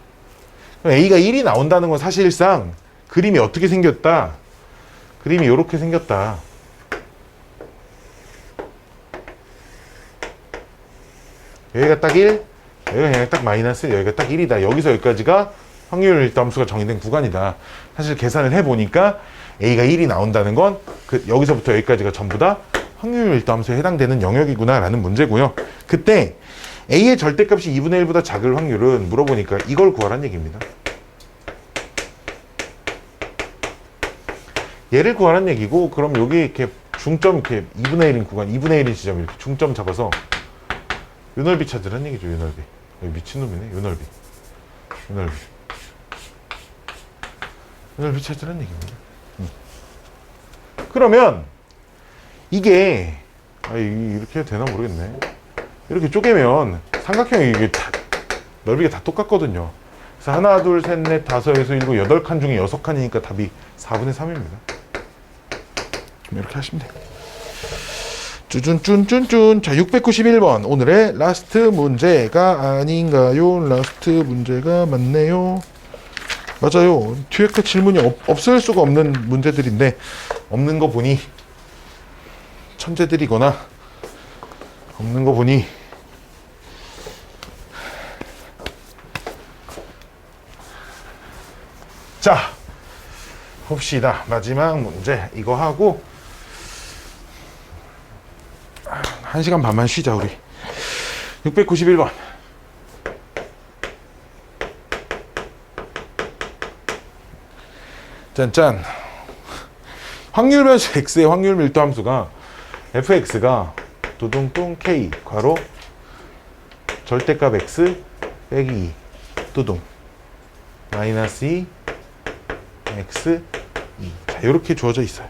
그럼 A가 1이 나온다는 건 사실상 그림이 어떻게 생겼다? 그림이 이렇게 생겼다. 여기가 딱 1, 여기가 그냥 딱 마이너스, 여기가 딱 1이다. 여기서 여기까지가 확률 밀도 함수가 정의된 구간이다. 사실 계산을 해보니까 A가 1이 나온다는 건 여기서부터 여기까지가 전부 다 확률 밀도 함수에 해당되는 영역이구나 라는 문제고요. 그때 A의 절대값이 2분의 1보다 작을 확률은 물어보니까 이걸 구하란 얘기입니다. 얘를 구하란 얘기고, 그럼 여기 이렇게 중점 이렇게 2분의 1인 구간, 2분의 1인 지점 이렇게 중점 잡아서 요 넓이 찾으란 얘기죠. 요 넓이. 여기 미친놈이네. 요 넓이. 요 넓이. 요 넓이 찾으란 얘기입니다. 그러면 이게 이렇게 해도 되나 모르겠네. 이렇게 쪼개면 삼각형이 이게 다 넓이가 다 똑같거든요. 그래서 하나, 둘, 셋, 넷, 다섯, 여섯, 일곱, 8칸 중에 6칸이니까 답이 4분의 3입니다. 이렇게 하시면 돼요. 쭈쭌쭈쭌쭈쭌. 자, 691번. 오늘의 라스트 문제가 아닌가요? 라스트 문제가 맞네요. 맞아요. 뒤에 그 질문이 없을 수가 없는 문제들인데, 없는 거 보니 천재들이거나 없는 거 보니 자, 봅시다. 마지막 문제 이거 하고 1시간 반만 쉬자 우리. 691번. 짠짠. 확률 변수 x의 확률 밀도 함수가 fx가 두둥뚱 k 괄호 절대값 x 빼기 2 두둥 마이너스 2 x 2. 자, 이렇게 주어져 있어요.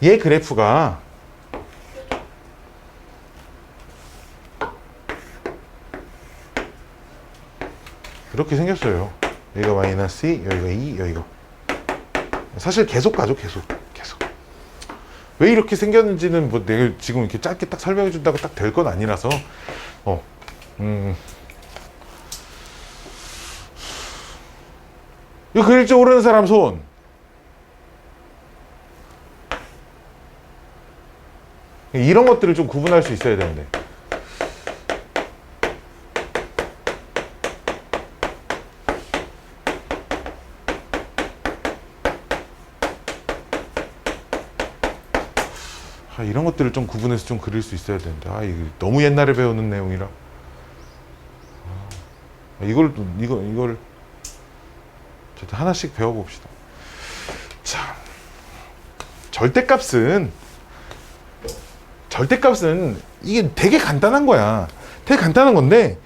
얘 그래프가 이렇게 생겼어요. 여기가 마이너스 2, 여기가 2, 여기가. 사실 계속 가죠, 계속. 왜 이렇게 생겼는지는 뭐 내가 지금 이렇게 짧게 딱 설명해 준다고 딱 될 건 아니라서, 이거 그릴 줄 모르는 사람 손. 이런 것들을 좀 구분할 수 있어야 되는데. 이런 것들을 좀 구분해서 좀 그릴 수 있어야 되는데, 이거 너무 옛날에 배우는 내용이라. 이걸 하나씩 배워봅시다. 자, 절대값은 이게 되게 간단한 거야. 되게 간단한 건데,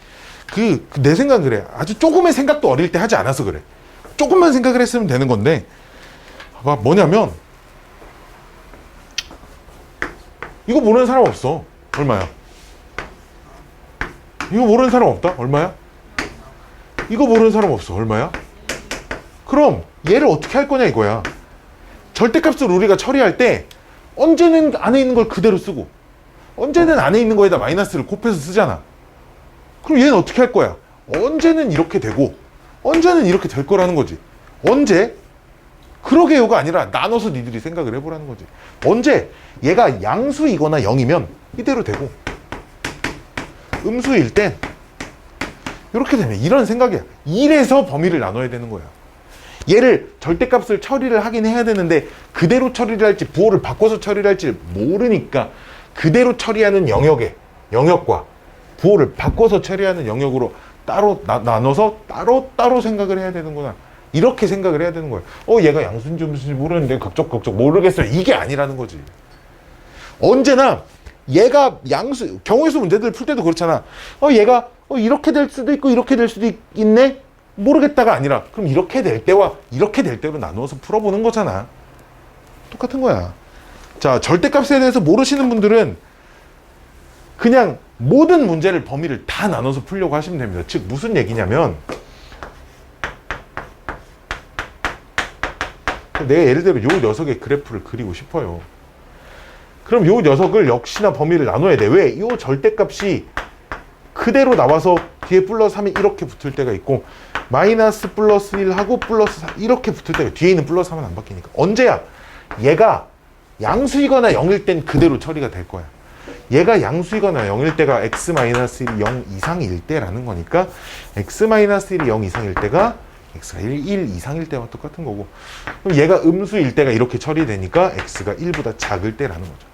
내 생각은 그래. 아주 조금의 생각도 어릴 때 하지 않아서 그래. 조금만 생각을 했으면 되는 건데, 뭐냐면, 이거 모르는 사람 없어. 얼마야? 이거 모르는 사람 없다? 얼마야? 이거 모르는 사람 없어. 얼마야? 그럼 얘를 어떻게 할 거냐 이거야. 절대값을 우리가 처리할 때 언제는 안에 있는 걸 그대로 쓰고 언제는 안에 있는 거에다 마이너스를 곱해서 쓰잖아. 그럼 얘는 어떻게 할 거야? 언제는 이렇게 되고 언제는 이렇게 될 거라는 거지. 언제? 그러게요가 아니라 나눠서 니들이 생각을 해보라는 거지. 언제 얘가 양수이거나 0이면 이대로 되고 음수일 땐 이렇게 되면 이런 생각이야. 이래서 범위를 나눠야 되는 거야. 얘를 절대값을 처리를 하긴 해야 되는데 그대로 처리를 할지 부호를 바꿔서 처리를 할지 모르니까 그대로 처리하는 영역과 부호를 바꿔서 처리하는 영역으로 따로 나눠서 따로 생각을 해야 되는구나. 이렇게 생각을 해야 되는 거예요. 얘가 양수인지 음수인지 모르는데 걱정 모르겠어요. 이게 아니라는 거지. 언제나 얘가 양수, 경우에서 문제들 풀 때도 그렇잖아. 얘가 이렇게 될 수도 있고 이렇게 될 수도 있네? 모르겠다가 아니라 그럼 이렇게 될 때와 이렇게 될 때로 나누어서 풀어보는 거잖아. 똑같은 거야. 자, 절대값에 대해서 모르시는 분들은 그냥 모든 문제를 범위를 다 나눠서 풀려고 하시면 됩니다. 즉 무슨 얘기냐면 내가 예를 들어 요 녀석의 그래프를 그리고 싶어요. 그럼 요 녀석을 역시나 범위를 나눠야 돼. 왜? 요 절대값이 그대로 나와서 뒤에 플러스 3이 이렇게 붙을 때가 있고 마이너스 플러스 1하고 플러스 4 이렇게 붙을 때가 뒤에 있는 플러스 3은 안 바뀌니까. 언제야? 얘가 양수이거나 0일 땐 그대로 처리가 될 거야. 얘가 양수이거나 0일 때가 x-1이 0 이상일 때라는 거니까 x-1이 0 이상일 때가 x가 1 이상일 때와 똑같은 거고, 그럼 얘가 음수일 때가 이렇게 처리되니까 x가 1보다 작을 때라는 거죠.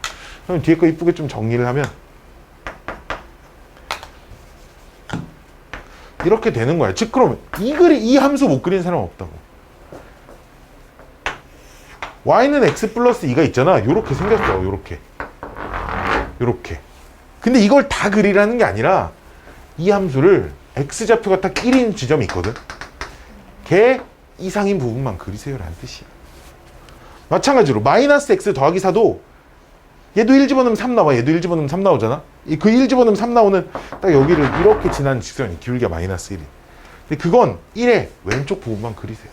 그럼 뒤에 거 이쁘게 좀 정리를 하면 이렇게 되는 거야. 즉 그럼 이 함수 못 그린 사람 없다고. y는 x 플러스 2가 있잖아. 요렇게 생겼어. 요렇게. 근데 이걸 다 그리라는 게 아니라 이 함수를 x좌표가 딱 1인 지점이 있거든. 걔 이상인 부분만 그리세요라는 뜻이야. 마찬가지로 마이너스 x 더하기 4도 얘도 1 집어넣으면 3 나와. 얘도 1 집어넣으면 3 나오잖아. 그 1 집어넣으면 3 나오는 딱 여기를 이렇게 지나는 직선이 기울기가 마이너스 1이. 근데 그건 1의 왼쪽 부분만 그리세요.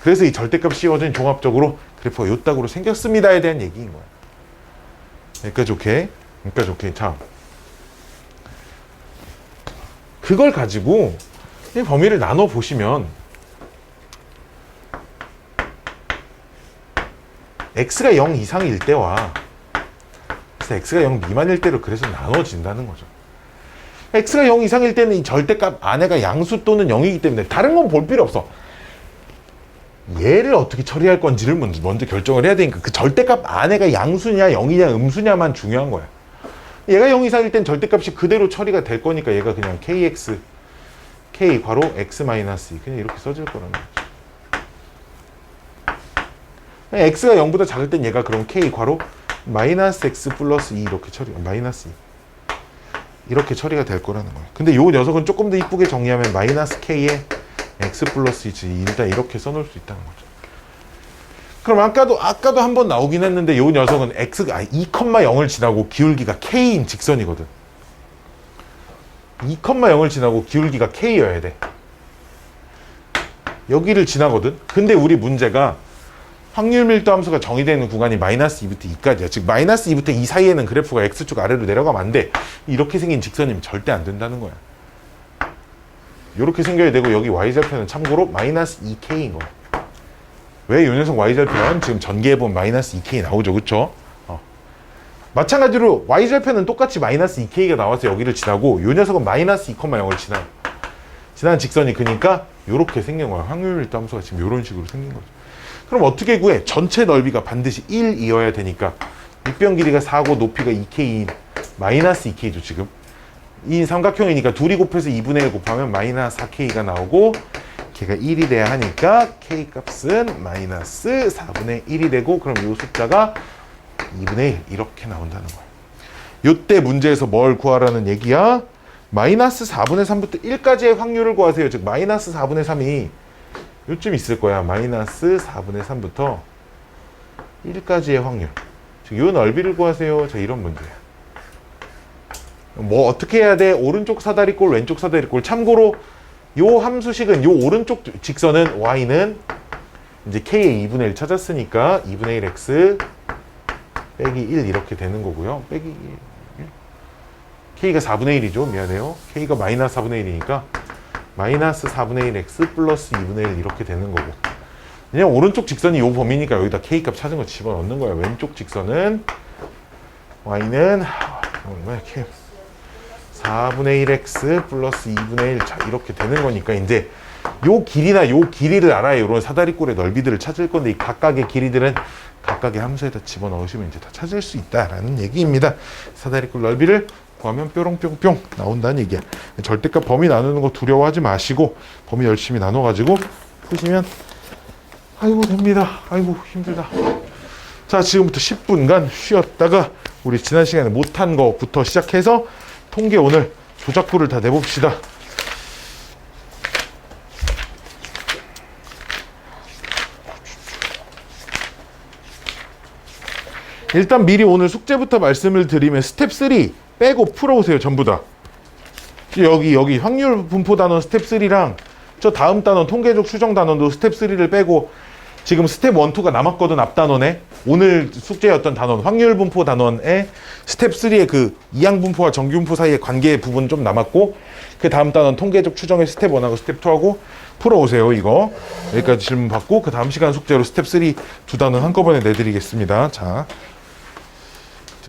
그래서 이 절대값 씌워진 종합적으로 그래프가 요딱으로 생겼습니다에 대한 얘기인 거야. 여기까지 오케이? 여기까지 오케이. 자, 그걸 가지고 이 범위를 나눠 보시면 x가 0 이상일 때와 x가 0 미만일 때로 그래서 나눠진다는 거죠. x가 0 이상일 때는 이 절대값 안에가 양수 또는 0이기 때문에 다른 건 볼 필요 없어. 얘를 어떻게 처리할 건지를 먼저 결정을 해야 되니까 그 절대값 안에가 양수냐 0이냐 음수냐만 중요한 거야. 얘가 0 이상일 땐 절대값이 그대로 처리가 될 거니까 얘가 그냥 kx k 괄호 x-2 그냥 이렇게 써질 거라는 거죠. x가 0보다 작을 땐 얘가 그럼 k 괄호 마이너스 x 플러스 2 이렇게 마이너스 2 이렇게 처리가 될 거라는 거예요. 근데 요 녀석은 조금 더 이쁘게 정리하면 마이너스 k에 x 플러스 2 일단 이렇게 써놓을 수 있다는 거죠. 그럼 아까도 한번 나오긴 했는데 요 녀석은 x가 2,0을 지나고 기울기가 k인 직선이거든. 2,0을 지나고 기울기가 k여야 돼. 여기를 지나거든. 근데 우리 문제가 확률 밀도 함수가 정의되는 구간이 마이너스 2부터 2까지야. 즉 마이너스 2부터 2 사이에는 그래프가 x축 아래로 내려가면 안 돼. 이렇게 생긴 직선이면 절대 안 된다는 거야. 이렇게 생겨야 되고 여기 y좌표는 참고로 마이너스 2k인 거야. 왜 요 녀석 y좌표는 지금 전개해보면 마이너스 2k 나오죠. 그쵸? 마찬가지로 y좌표는 똑같이 마이너스 2k가 나와서 여기를 지나고 요 녀석은 마이너스 2,0을 지나는 직선이 그러니까 이렇게 생긴 거야. 확률 밀도 함수가 지금 이런 식으로 생긴 거죠. 그럼 어떻게 구해? 전체 넓이가 반드시 1이어야 되니까 밑변 길이가 4고 높이가 2k인 마이너스 2k죠. 지금 이 삼각형이니까 둘이 곱해서 2분의 1 곱하면 마이너스 4k가 나오고 걔가 1이 돼야 하니까 k 값은 마이너스 4분의 1이 되고 그럼 이 숫자가 2분의 1 이렇게 나온다는 거야. 요때 문제에서 뭘 구하라는 얘기야? 마이너스 4분의 3부터 1까지의 확률을 구하세요. 즉 마이너스 4분의 3이 요쯤 있을 거야. 마이너스 4분의 3부터 1까지의 확률. 즉 요 넓이를 구하세요. 자, 이런 문제야. 뭐 어떻게 해야 돼? 오른쪽 사다리꼴, 왼쪽 사다리꼴. 참고로 요 함수식은 요 오른쪽 직선은 y는 이제 k의 2분의 1 찾았으니까 2분의 1x 빼기 1 이렇게 되는 거고요. 빼기 1. k가 4분의 1이죠. 미안해요. k가 마이너스 4분의 1이니까 마이너스 4분의 1x 플러스 2분의 1 이렇게 되는 거고 그냥 오른쪽 직선이 요 범위니까 여기다 K값 찾은 거 집어넣는 거야. 왼쪽 직선은 Y는 뭐야? K 4분의 1x 플러스 2분의 1. 자, 이렇게 되는 거니까 이제 요 길이나 요 길이를 알아야 이런 사다리꼴의 넓이들을 찾을 건데 이 각각의 길이들은 각각의 함수에다 집어넣으시면 이제 다 찾을 수 있다라는 얘기입니다. 사다리꼴 넓이를 구하면 뾰롱뿅뿅 나온다는 얘기야. 절대값 범위 나누는 거 두려워하지 마시고 범위 열심히 나눠가지고 푸시면 아이고 됩니다. 아이고 힘들다. 자, 지금부터 10분간 쉬었다가 우리 지난 시간에 못한 거부터 시작해서 통계 오늘 조작구를 다 내봅시다. 일단 미리 오늘 숙제부터 말씀을 드리면 스텝 3 빼고 풀어오세요. 전부 다. 여기 확률 분포 단원 스텝 3랑 저 다음 단원 통계적 수정 단원도 스텝 3를 빼고 지금 스텝 1, 2가 남았거든. 앞 단원에 오늘 숙제였던 단원 확률 분포 단원에 스텝 3의 그 이항 분포와 정규 분포 사이의 관계 부분 좀 남았고 그 다음 단원 통계적 추정의 스텝 1하고 스텝 2하고 풀어오세요. 이거 여기까지 질문 받고 그 다음 시간 숙제로 스텝 3 두 단원 한꺼번에 내드리겠습니다. 자,